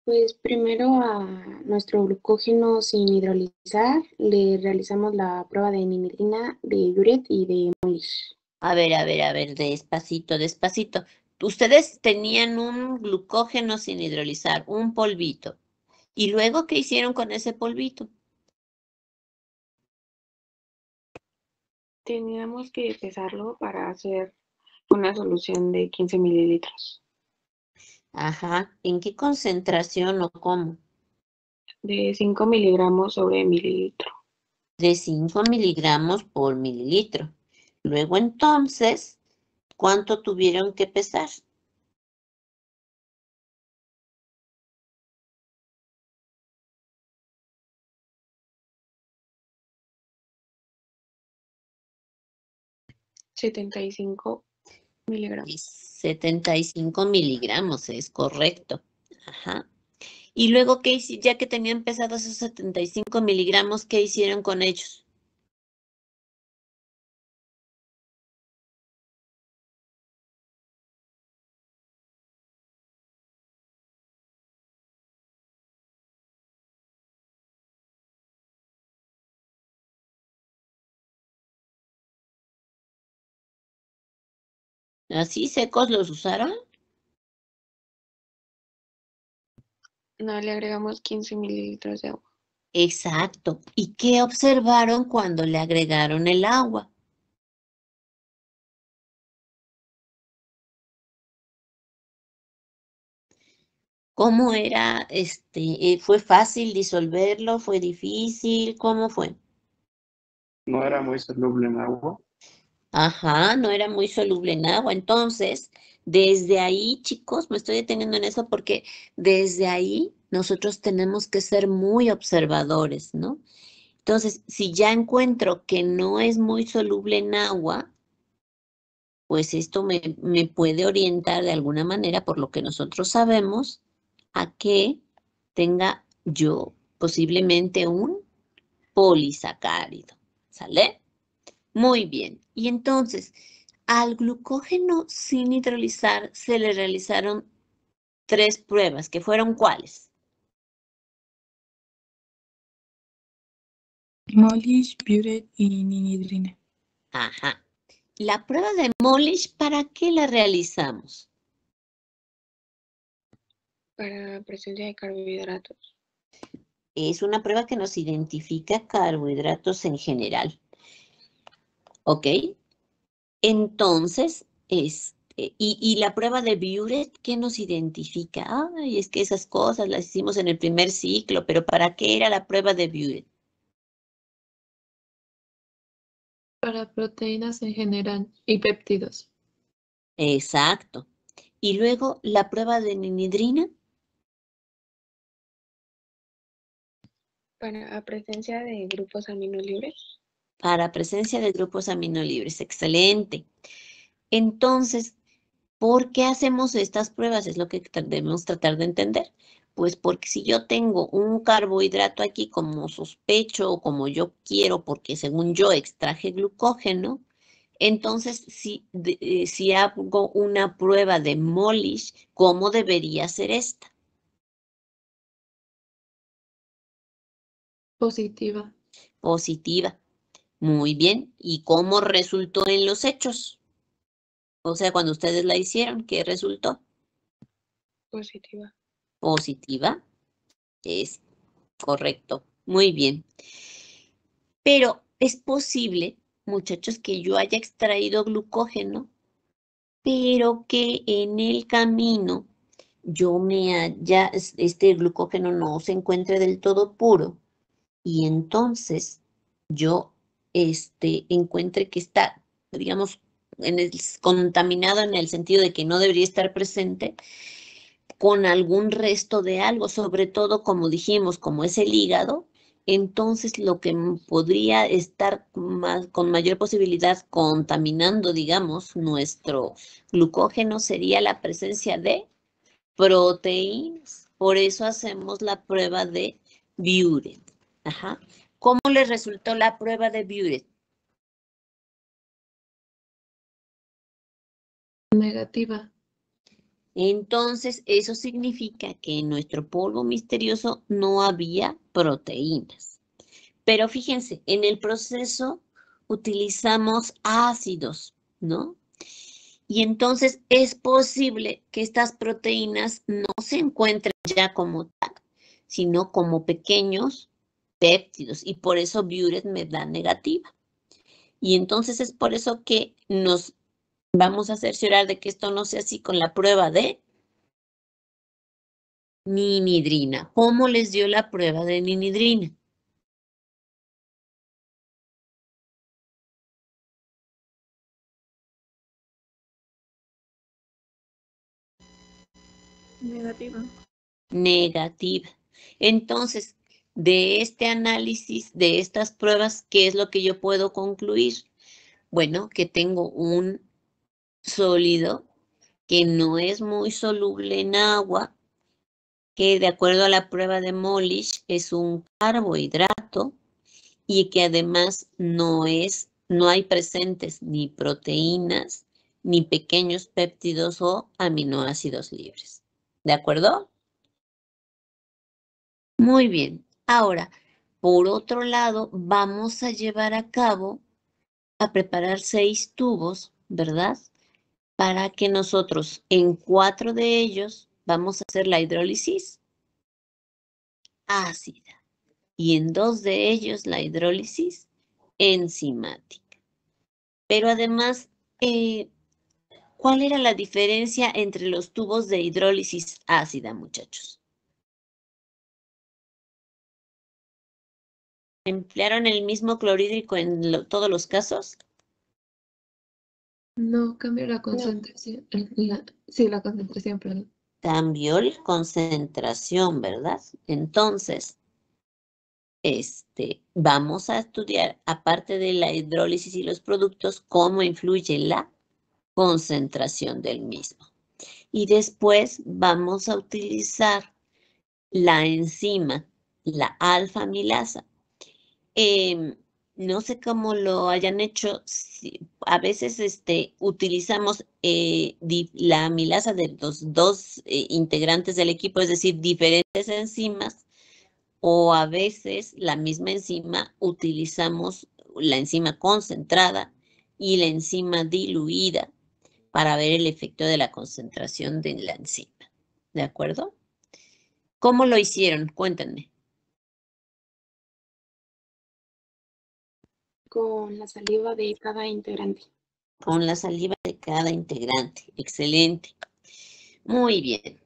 Pues primero a nuestro glucógeno sin hidrolizar le realizamos la prueba de nimidina, de Uret y de Molish. A ver, despacito, despacito. Ustedes tenían un glucógeno sin hidrolizar, un polvito. ¿Y luego qué hicieron con ese polvito? Teníamos que pesarlo para hacer una solución de 15 mililitros. Ajá. ¿En qué concentración o cómo? De 5 miligramos sobre mililitro. De 5 miligramos por mililitro. Luego entonces, ¿cuánto tuvieron que pesar? $75 miligramos. 75 miligramos, es correcto. Ajá. Y luego, ¿qué hicieron? Ya que tenían pesados esos 75 miligramos, ¿qué hicieron con ellos? ¿Así secos los usaron? No, le agregamos 15 mililitros de agua. Exacto. ¿Y qué observaron cuando le agregaron el agua? ¿Cómo era, fue fácil disolverlo? ¿Fue difícil? ¿Cómo fue? No era muy soluble en agua. Ajá, no era muy soluble en agua. Entonces, desde ahí, chicos, me estoy deteniendo en eso porque desde ahí nosotros tenemos que ser muy observadores, ¿no? Entonces, si ya encuentro que no es muy soluble en agua, pues esto me puede orientar de alguna manera, por lo que nosotros sabemos, a que tenga yo posiblemente un polisacárido. ¿Sale? Muy bien. Y entonces, al glucógeno sin hidrolizar se le realizaron 3 pruebas, que fueron ¿cuáles? Molish, Buret y ninidrina. Ajá. La prueba de Molish, ¿para qué la realizamos? Para presencia de carbohidratos. Es una prueba que nos identifica carbohidratos en general. ¿Ok? Entonces, y la prueba de Buret, ¿qué nos identifica? Ay, es que esas cosas las hicimos en el primer ciclo, pero ¿para qué era la prueba de Buret? Para proteínas en general y péptidos. Exacto. Y luego la prueba de ninidrina. Para presencia de grupos aminolibres. Para presencia de grupos aminolibres. Excelente. Entonces, ¿por qué hacemos estas pruebas? Es lo que debemos tratar de entender. Pues porque si yo tengo un carbohidrato aquí como sospecho o como yo quiero, porque según yo extraje glucógeno, entonces si hago una prueba de Molish, ¿cómo debería ser esta? Positiva. Positiva. Muy bien. ¿Y cómo resultó en los hechos? O sea, cuando ustedes la hicieron, ¿qué resultó? Positiva. Positiva. Es correcto. Muy bien. Pero es posible, muchachos, que yo haya extraído glucógeno, pero que en el camino este glucógeno no se encuentre del todo puro y entonces yo encuentre que está, digamos, contaminado en el sentido de que no debería estar presente con algún resto de algo, sobre todo como dijimos, como es el hígado. Entonces, lo que podría estar con mayor posibilidad contaminando, digamos, nuestro glucógeno sería la presencia de proteínas. Por eso hacemos la prueba de Buret. Ajá. ¿Cómo les resultó la prueba de Buret? Negativa. Entonces, eso significa que en nuestro polvo misterioso no había proteínas. Pero fíjense, en el proceso utilizamos ácidos, ¿no? Y entonces es posible que estas proteínas no se encuentren ya como tal, sino como pequeños péptidos. Y por eso Buret me da negativa. Y entonces es por eso que nos vamos a cerciorar de que esto no sea así con la prueba de ninidrina. ¿Cómo les dio la prueba de ninidrina? Negativa. Negativa. Entonces, de este análisis, de estas pruebas, ¿qué es lo que yo puedo concluir? Bueno, que tengo un sólido que no es muy soluble en agua, que de acuerdo a la prueba de Molish es un carbohidrato y que además no hay presentes ni proteínas, ni pequeños péptidos o aminoácidos libres. ¿De acuerdo? Muy bien. Ahora, por otro lado, vamos a llevar a cabo, a preparar 6 tubos, ¿verdad? Para que nosotros en 4 de ellos vamos a hacer la hidrólisis ácida y en 2 de ellos la hidrólisis enzimática. Pero además, ¿cuál era la diferencia entre los tubos de hidrólisis ácida, muchachos? ¿Emplearon el mismo clorhídrico en todos los casos? No, cambia la concentración. Sí, la concentración, perdón. Cambió la concentración, ¿verdad? Entonces, vamos a estudiar, aparte de la hidrólisis y los productos, cómo influye la concentración del mismo. Y después vamos a utilizar la enzima, la alfa-amilasa. No sé cómo lo hayan hecho. A veces utilizamos la amilasa de los dos integrantes del equipo, es decir, diferentes enzimas, o a veces la misma enzima utilizamos la enzima concentrada y la enzima diluida para ver el efecto de la concentración de la enzima. ¿De acuerdo? ¿Cómo lo hicieron? Cuéntenme. Con la saliva de cada integrante. Con la saliva de cada integrante. Excelente. Muy bien.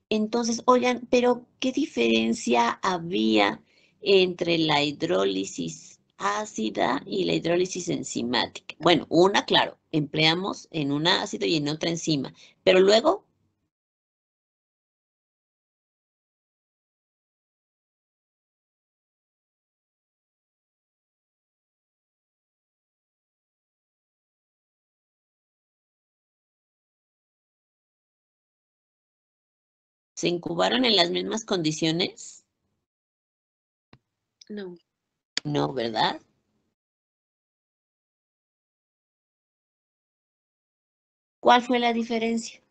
Entonces, oigan, pero ¿qué diferencia había entre la hidrólisis ácida y la hidrólisis enzimática? Bueno, una, claro, empleamos en un ácido y en otra enzima, pero luego, ¿se incubaron en las mismas condiciones? No. No, ¿verdad? ¿Cuál fue la diferencia?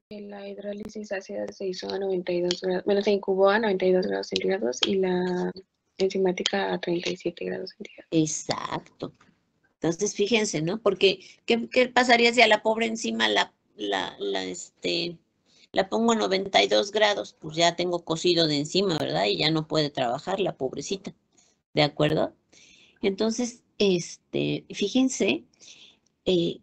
La hidrólisis ácida se hizo a 92 grados, bueno, se incubó a 92 grados centígrados y la enzimática a 37 grados centígrados. Exacto. Entonces, fíjense, ¿no? Porque, ¿qué pasaría si a la pobre enzima La pongo a 92 grados, pues ya tengo cocido de encima, ¿verdad? Y ya no puede trabajar la pobrecita, ¿de acuerdo? Entonces, fíjense, esa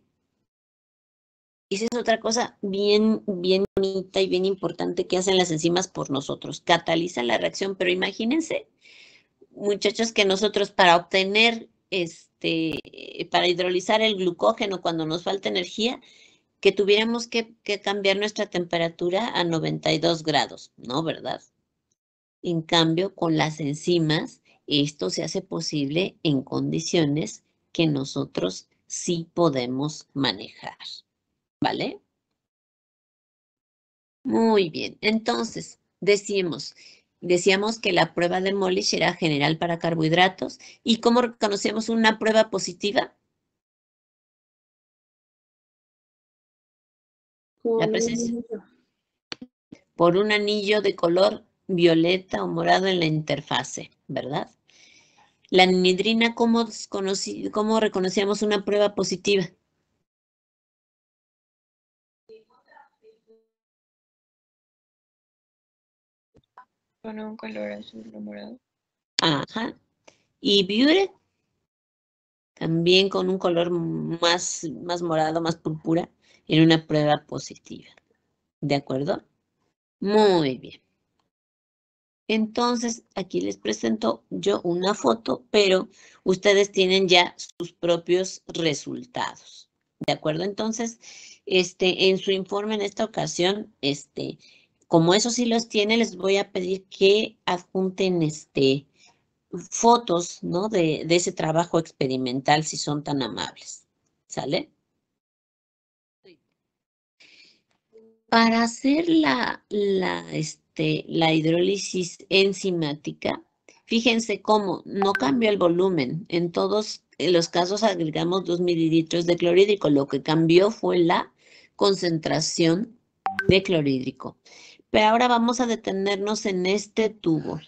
es otra cosa bien bonita y bien importante que hacen las enzimas por nosotros. Catalizan la reacción, pero imagínense, muchachos, que nosotros para obtener, para hidrolizar el glucógeno cuando nos falta energía, que tuviéramos que cambiar nuestra temperatura a 92 grados, ¿no? ¿Verdad? En cambio, con las enzimas, esto se hace posible en condiciones que nosotros sí podemos manejar, ¿vale? Muy bien, entonces, decíamos que la prueba de Molish era general para carbohidratos. ¿Y cómo reconocemos una prueba positiva? La presencia por un anillo de color violeta o morado en la interfase, ¿verdad? La anhidrina, ¿cómo reconocíamos una prueba positiva? Con un color azul o morado. Ajá. Y Biure, también con un color más morado, más púrpura, en una prueba positiva. ¿De acuerdo? Muy bien. Entonces, aquí les presento yo una foto, pero ustedes tienen ya sus propios resultados. ¿De acuerdo? Entonces, en su informe en esta ocasión, como eso sí los tiene, les voy a pedir que adjunten, fotos, ¿no? De ese trabajo experimental, si son tan amables. ¿Sale? Para hacer la hidrólisis enzimática, fíjense cómo no cambia el volumen. En todos los casos agregamos 2 mililitros de clorhídrico. Lo que cambió fue la concentración de clorhídrico. Pero ahora vamos a detenernos en este tubo.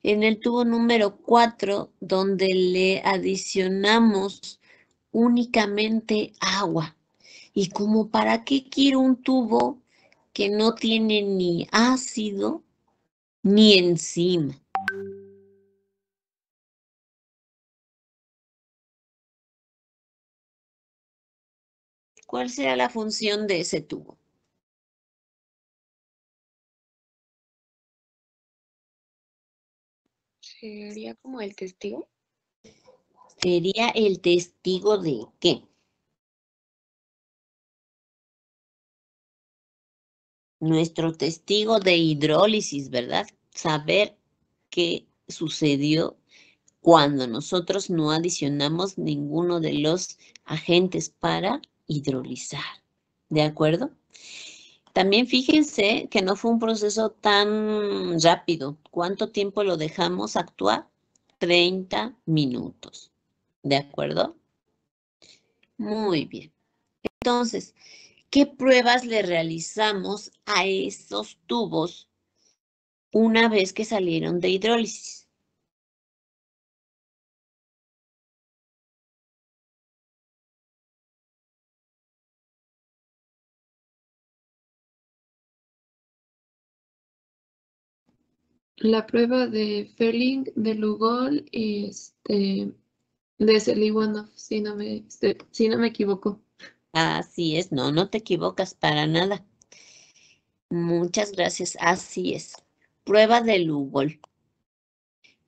En el tubo número 4, donde le adicionamos únicamente agua. Y como para qué quiero un tubo que no tiene ni ácido ni enzima. ¿Cuál será la función de ese tubo? ¿Sería como el testigo? ¿Sería el testigo de qué? Nuestro testigo de hidrólisis, ¿verdad? Saber qué sucedió cuando nosotros no adicionamos ninguno de los agentes para hidrolizar. ¿De acuerdo? También fíjense que no fue un proceso tan rápido. ¿Cuánto tiempo lo dejamos actuar? 30 minutos. ¿De acuerdo? Muy bien. Entonces, ¿qué pruebas le realizamos a esos tubos una vez que salieron de hidrólisis? La prueba de Ferling, de Lugol y de Seliwanov, si no me equivoco. Así es, no te equivocas para nada. Muchas gracias, así es. Prueba de Lugol.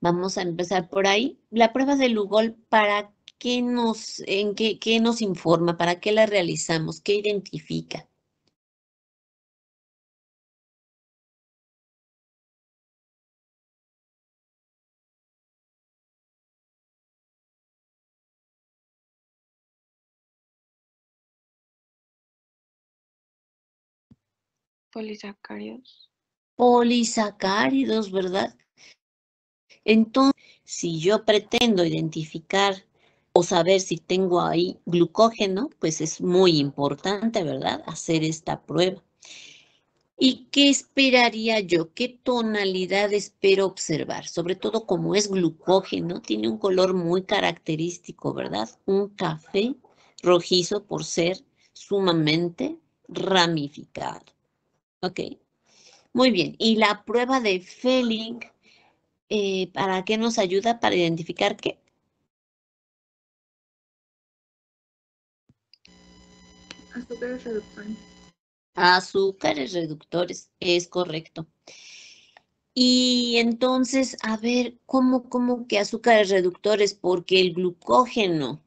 Vamos a empezar por ahí. La prueba de Lugol, ¿para qué qué nos informa? ¿Para qué la realizamos? ¿Qué identifica? Polisacáridos. Polisacáridos, ¿verdad? Entonces, si yo pretendo identificar o saber si tengo ahí glucógeno, pues es muy importante, ¿verdad? Hacer esta prueba. ¿Y qué esperaría yo? ¿Qué tonalidad espero observar? Sobre todo como es glucógeno, tiene un color muy característico, ¿verdad? Un café rojizo por ser sumamente ramificado. Ok. Muy bien. ¿Y la prueba de Fehling, para qué nos ayuda? Para identificar qué. Azúcares reductores. Azúcares reductores, es correcto. Y entonces, a ver, ¿cómo que azúcares reductores? Porque el glucógeno,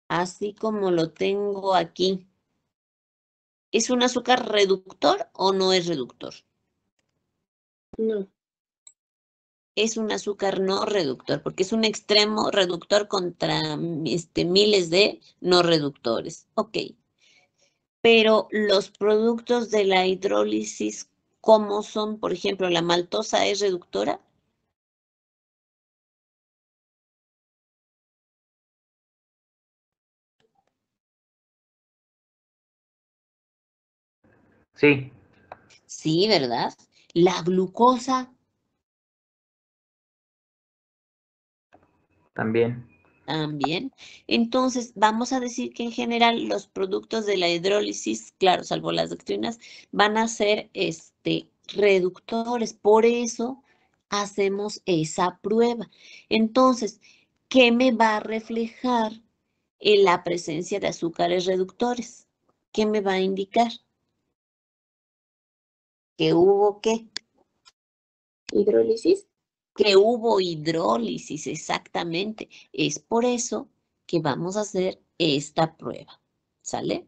así como lo tengo aquí, ¿es un azúcar reductor o no es reductor? No. Es un azúcar no reductor, porque es un extremo reductor contra miles de no reductores. Ok. Pero los productos de la hidrólisis, ¿cómo son? Por ejemplo, ¿la maltosa es reductora? Sí, Sí, ¿verdad? La glucosa también. también. Entonces, vamos a decir que en general los productos de la hidrólisis, claro, salvo las dextrinas, van a ser reductores. Por eso hacemos esa prueba. Entonces, ¿qué me va a reflejar en la presencia de azúcares reductores? ¿Qué me va a indicar? ¿Que hubo qué? Hidrólisis. Que hubo hidrólisis, exactamente. Es por eso que vamos a hacer esta prueba. ¿Sale?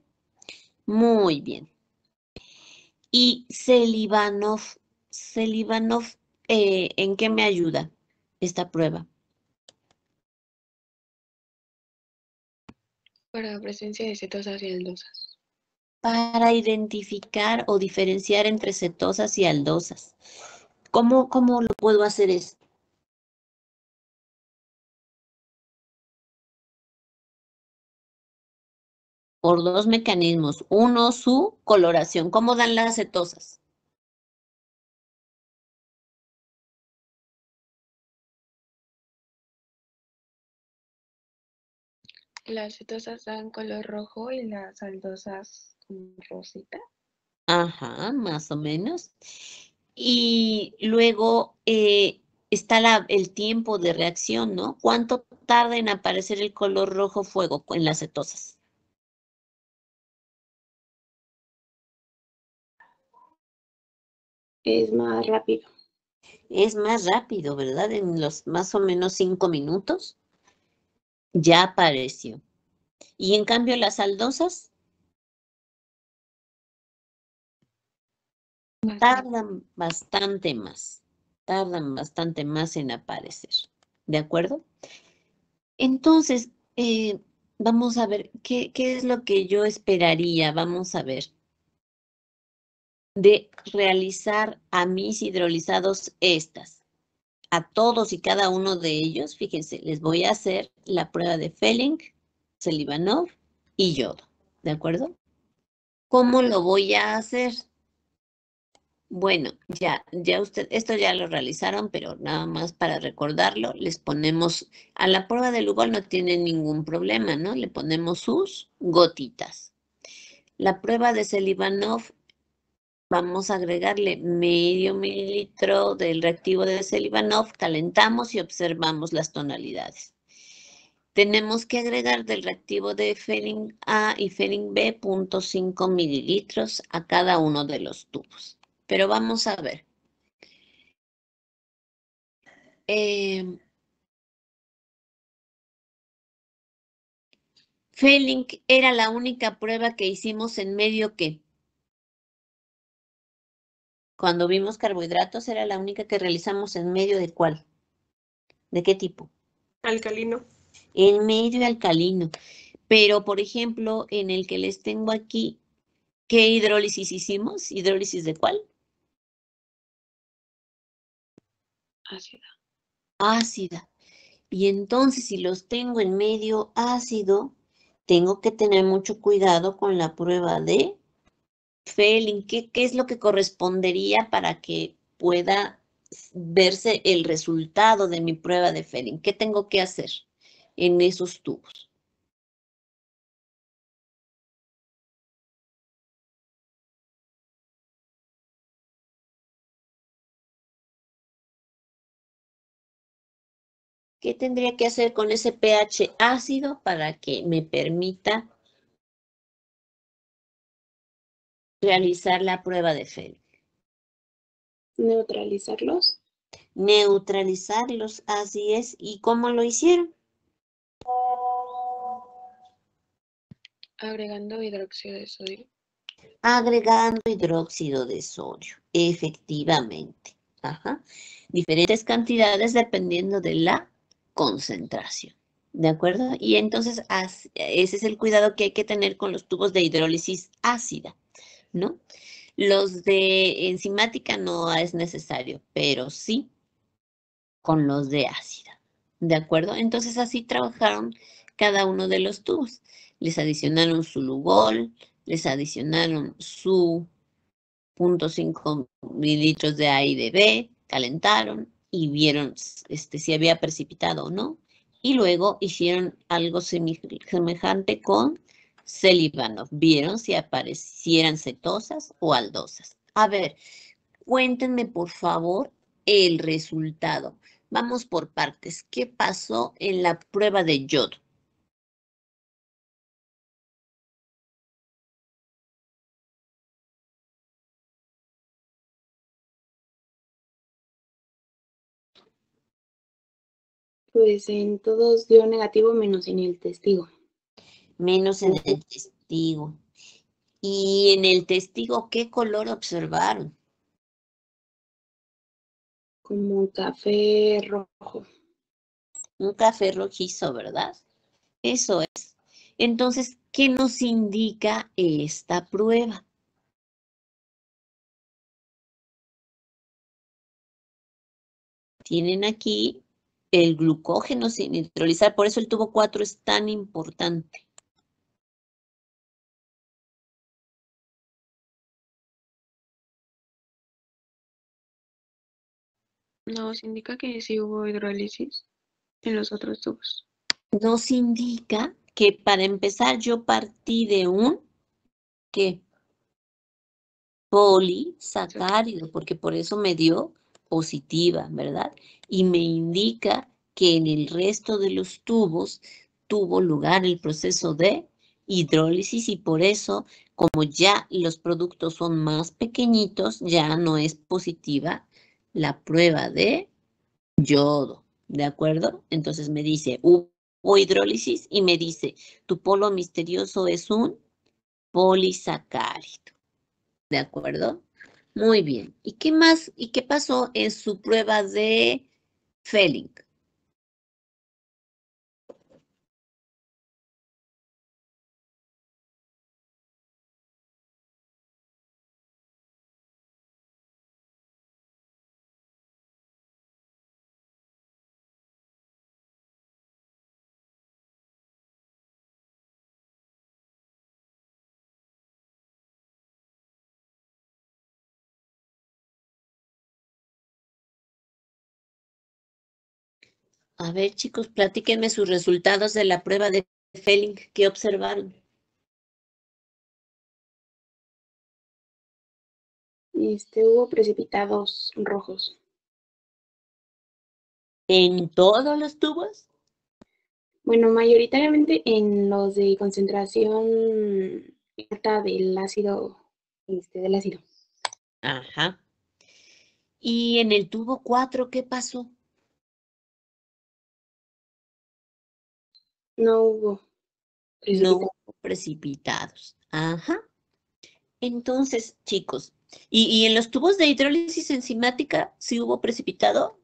Muy bien. Y Selivanov, ¿en qué me ayuda esta prueba? Para presencia de cetosas y aldosas. Para identificar o diferenciar entre cetosas y aldosas. ¿Cómo lo puedo hacer eso? Por dos mecanismos. Uno, su coloración. ¿Cómo dan las cetosas? Las cetosas dan color rojo y las aldosas como rosita. Ajá, más o menos. Y luego está el tiempo de reacción, ¿no? ¿Cuánto tarda en aparecer el color rojo fuego en las cetosas? Es más rápido. Es más rápido, ¿verdad? En los más o menos 5 minutos ya apareció. Y en cambio las aldosas tardan bastante más en aparecer. ¿De acuerdo? Entonces, vamos a ver, ¿qué es lo que yo esperaría? Vamos a ver. De realizar a mis hidrolizados estas. A todos y cada uno de ellos, fíjense, les voy a hacer la prueba de Fehling, Selivanov y yodo. ¿De acuerdo? ¿Cómo lo voy a hacer? Bueno, ya esto ya lo realizaron, pero nada más para recordarlo, les ponemos, a la prueba de Lugol no tienen ningún problema, ¿no? Le ponemos sus gotitas. La prueba de Selivanov, vamos a agregarle medio mililitro del reactivo de Selivanov, calentamos y observamos las tonalidades. Tenemos que agregar del reactivo de Fehling A y Fehling B 0.5 mililitros a cada uno de los tubos. Pero vamos a ver. Fehling era la única prueba que hicimos en medio que, cuando vimos carbohidratos, era la única que realizamos en medio de ¿cuál? ¿De qué tipo? Alcalino. En medio alcalino. Pero, por ejemplo, en el que les tengo aquí, ¿qué hidrólisis hicimos? ¿Hidrólisis de cuál? Ácida. Ácida. Y entonces, si los tengo en medio ácido, tengo que tener mucho cuidado con la prueba de Fehling. ¿Qué es lo que correspondería para que pueda verse el resultado de mi prueba de Fehling? ¿Qué tengo que hacer en esos tubos? ¿Qué tendría que hacer con ese pH ácido para que me permita realizar la prueba de Fehling? Neutralizarlos. Neutralizarlos, así es. ¿Y cómo lo hicieron? Agregando hidróxido de sodio. Agregando hidróxido de sodio, efectivamente. Ajá. Diferentes cantidades dependiendo de la concentración. ¿De acuerdo? Y entonces ese es el cuidado que hay que tener con los tubos de hidrólisis ácida, ¿no? Los de enzimática no es necesario, pero sí con los de ácida. ¿De acuerdo? Entonces así trabajaron cada uno de los tubos. Les adicionaron su Lugol, les adicionaron su 0.5 mililitros de A y de B, calentaron y vieron si había precipitado o no. Y luego hicieron algo semejante con Selivanov. Vieron si aparecieran cetosas o aldosas. A ver, cuéntenme por favor el resultado. Vamos por partes. ¿Qué pasó en la prueba de yodo? Pues en todos dio negativo menos en el testigo. Menos en el testigo. Y en el testigo, ¿qué color observaron? Como un café rojo. Un café rojizo, ¿verdad? Eso es. Entonces, ¿qué nos indica esta prueba? Tienen aquí el glucógeno sin hidrolizar, por eso el tubo 4 es tan importante. Nos indica que sí hubo hidrólisis en los otros tubos. Nos indica que para empezar yo partí de un, ¿qué? Polisacárido, porque por eso me dio positiva, ¿verdad? Y me indica que en el resto de los tubos tuvo lugar el proceso de hidrólisis y por eso, como ya los productos son más pequeñitos, ya no es positiva la prueba de yodo, ¿de acuerdo? Entonces me dice, hubo hidrólisis y me dice, tu polo misterioso es un polisacárido, ¿de acuerdo? Muy bien. ¿Y qué más? ¿Y qué pasó en su prueba de Fehling? A ver, chicos, platíquenme sus resultados de la prueba de Fehling. ¿Qué observaron? Hubo precipitados rojos. ¿En todos los tubos? Bueno, mayoritariamente en los de concentración alta del ácido, del ácido. Ajá. ¿Y en el tubo 4 qué pasó? No hubo No precipitados. hubo precipitados. Ajá. Entonces, chicos, ¿y en los tubos de hidrólisis enzimática sí hubo precipitado?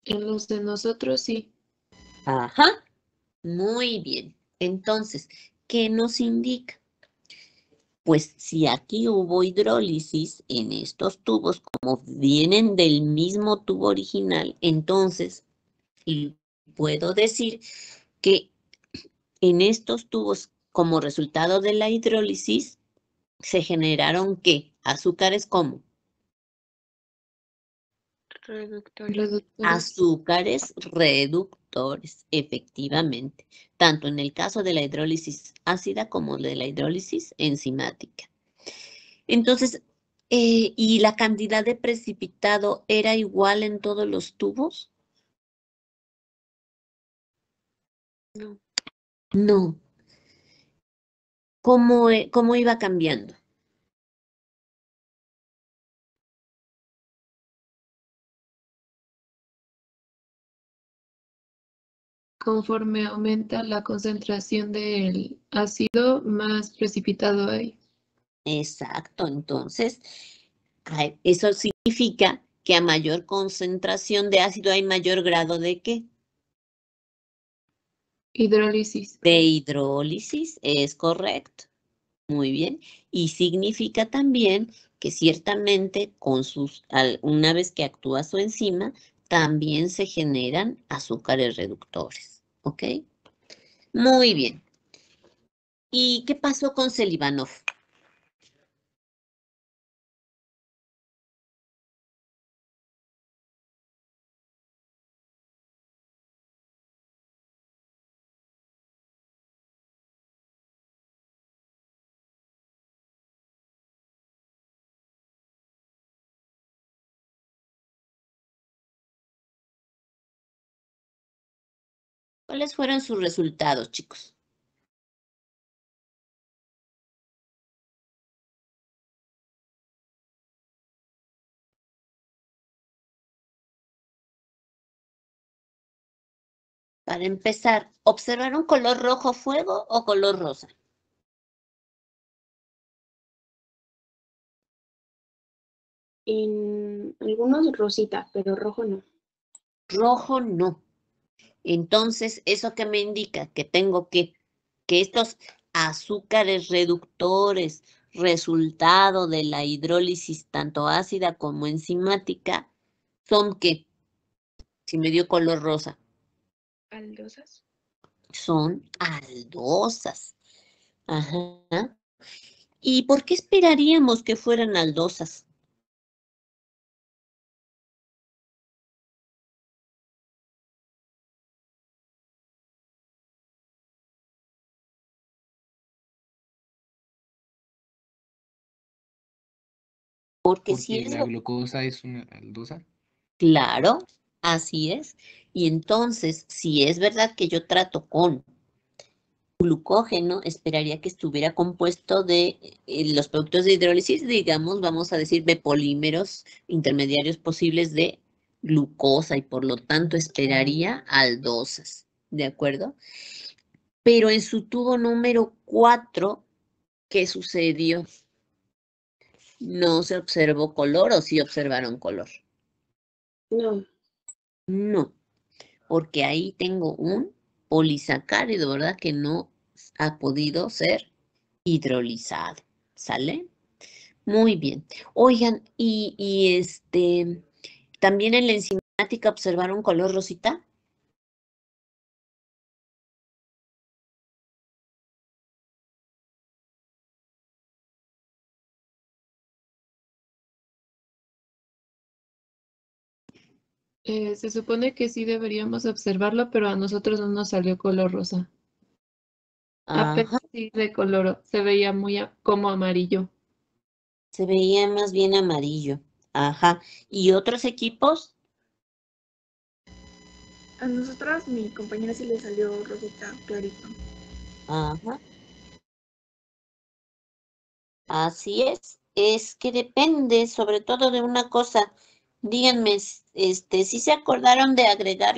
En los de nosotros sí. Ajá. Muy bien. Entonces, ¿qué nos indica? Pues si aquí hubo hidrólisis en estos tubos, como vienen del mismo tubo original, entonces puedo decir que en estos tubos, como resultado de la hidrólisis, se generaron ¿qué? Azúcares como Reductores. Reductores. azúcares reductores. reductores, efectivamente, tanto en el caso de la hidrólisis ácida como de la hidrólisis enzimática. Entonces, ¿y la cantidad de precipitado era igual en todos los tubos? No. No. ¿Cómo iba cambiando? Conforme aumenta la concentración del ácido, más precipitado hay. Exacto, entonces, eso significa que a mayor concentración de ácido hay mayor grado ¿de qué? Hidrólisis. De hidrólisis, es correcto. Muy bien. Y significa también que ciertamente una vez que actúa su enzima, también se generan azúcares reductores. ¿Ok? Muy bien. ¿Y qué pasó con Selivanov? ¿Cuáles fueron sus resultados, chicos? Para empezar, ¿observaron color rojo fuego o color rosa? En algunos rosita, pero rojo no. Rojo no. Entonces, ¿eso qué me indica? Que tengo que estos azúcares reductores, resultado de la hidrólisis tanto ácida como enzimática, ¿son qué? Si me dio color rosa. Aldosas. Son aldosas. Ajá. ¿Y por qué esperaríamos que fueran aldosas? Porque si Porque es la glucosa es una aldosa. claro, así es. Y entonces, si es verdad que yo trato con glucógeno, esperaría que estuviera compuesto de los productos de hidrólisis, digamos, vamos a decir, de polímeros intermediarios posibles de glucosa y por lo tanto esperaría aldosas, ¿de acuerdo? Pero en su tubo número 4, ¿qué sucedió? No se observó color o sí observaron color. No. No, porque ahí tengo un polisacárido, ¿verdad? Que no ha podido ser hidrolizado, ¿sale? Muy bien. Oigan, ¿también en la enzimática observaron color rosita? Se supone que sí deberíamos observarlo, pero a nosotros no nos salió color rosa. Apenas Ajá, sí decoloró, se veía muy como amarillo. se veía más bien amarillo. Ajá. ¿Y otros equipos? A nosotras, mi compañera sí le salió rosita clarito. Ajá. Así es. Es que depende sobre todo de una cosa. Díganme, si se acordaron de agregar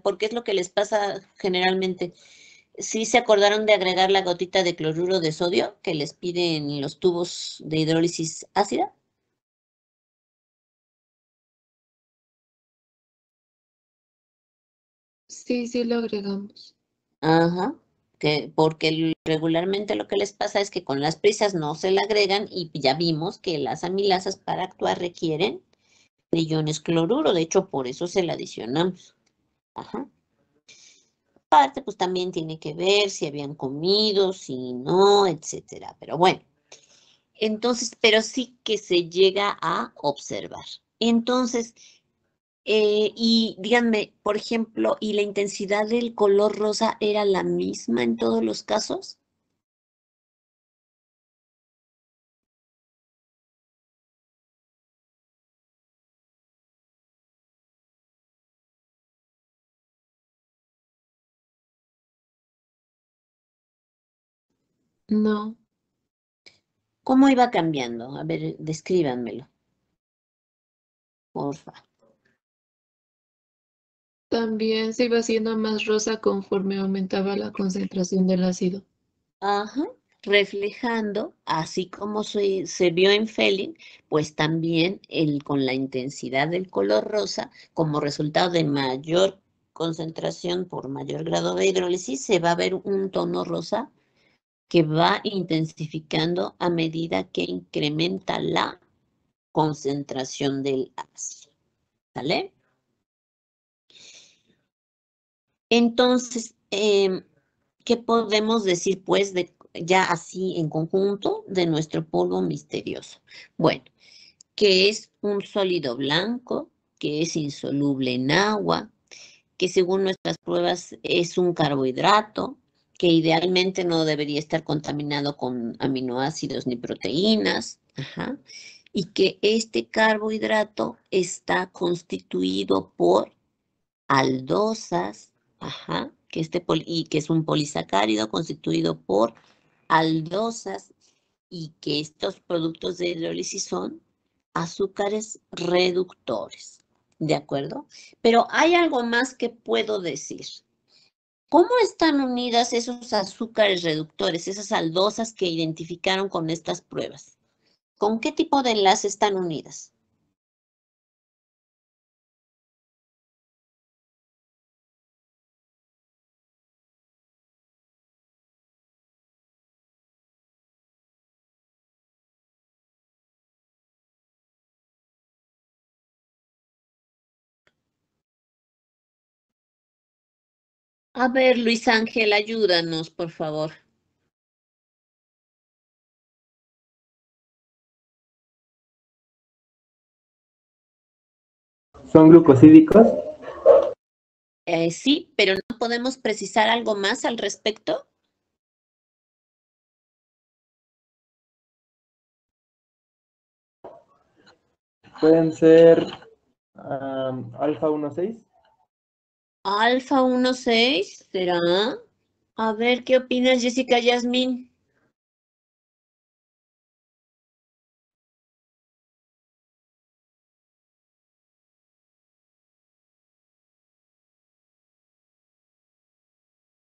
porque es lo que les pasa generalmente. ¿Sí se acordaron de agregar la gotita de cloruro de sodio que les piden los tubos de hidrólisis ácida? Sí, sí lo agregamos. Ajá, porque regularmente lo que les pasa es que con las prisas no se la agregan y ya vimos que las amilasas para actuar requieren de iones cloruro, de hecho por eso se la adicionamos. Ajá. Aparte, pues también tiene que ver si habían comido, si no, etcétera. Pero bueno, entonces, pero sí que se llega a observar. Entonces, Y díganme, por ejemplo, ¿y la intensidad del color rosa era la misma en todos los casos? No, ¿Cómo iba cambiando? A ver, descríbanmelo, porfa. también se iba haciendo más rosa conforme aumentaba la concentración del ácido. Ajá, reflejando, así como se vio en Fehling, pues también con la intensidad del color rosa, como resultado de mayor concentración por mayor grado de hidrólisis, se va a ver un tono rosa que va intensificando a medida que incrementa la concentración del ácido. ¿Vale? Entonces, ¿qué podemos decir, pues, ya así en conjunto de nuestro polvo misterioso? Bueno, que es un sólido blanco, que es insoluble en agua, que según nuestras pruebas es un carbohidrato, que idealmente no debería estar contaminado con aminoácidos ni proteínas, ajá, y que este carbohidrato está constituido por aldosas, ajá, y que es un polisacárido constituido por aldosas y que estos productos de hidrólisis son azúcares reductores, ¿de acuerdo? Pero hay algo más que puedo decir. ¿Cómo están unidas esos azúcares reductores, esas aldosas que identificaron con estas pruebas? ¿Con qué tipo de enlace están unidas? A ver, Luis Ángel, ayúdanos, por favor. ¿Son glucosídicos? Sí, pero ¿no podemos precisar algo más al respecto? Pueden ser alfa 1,6. Alfa 1,6, ¿será? A ver, ¿qué opinas, Jessica Yasmín?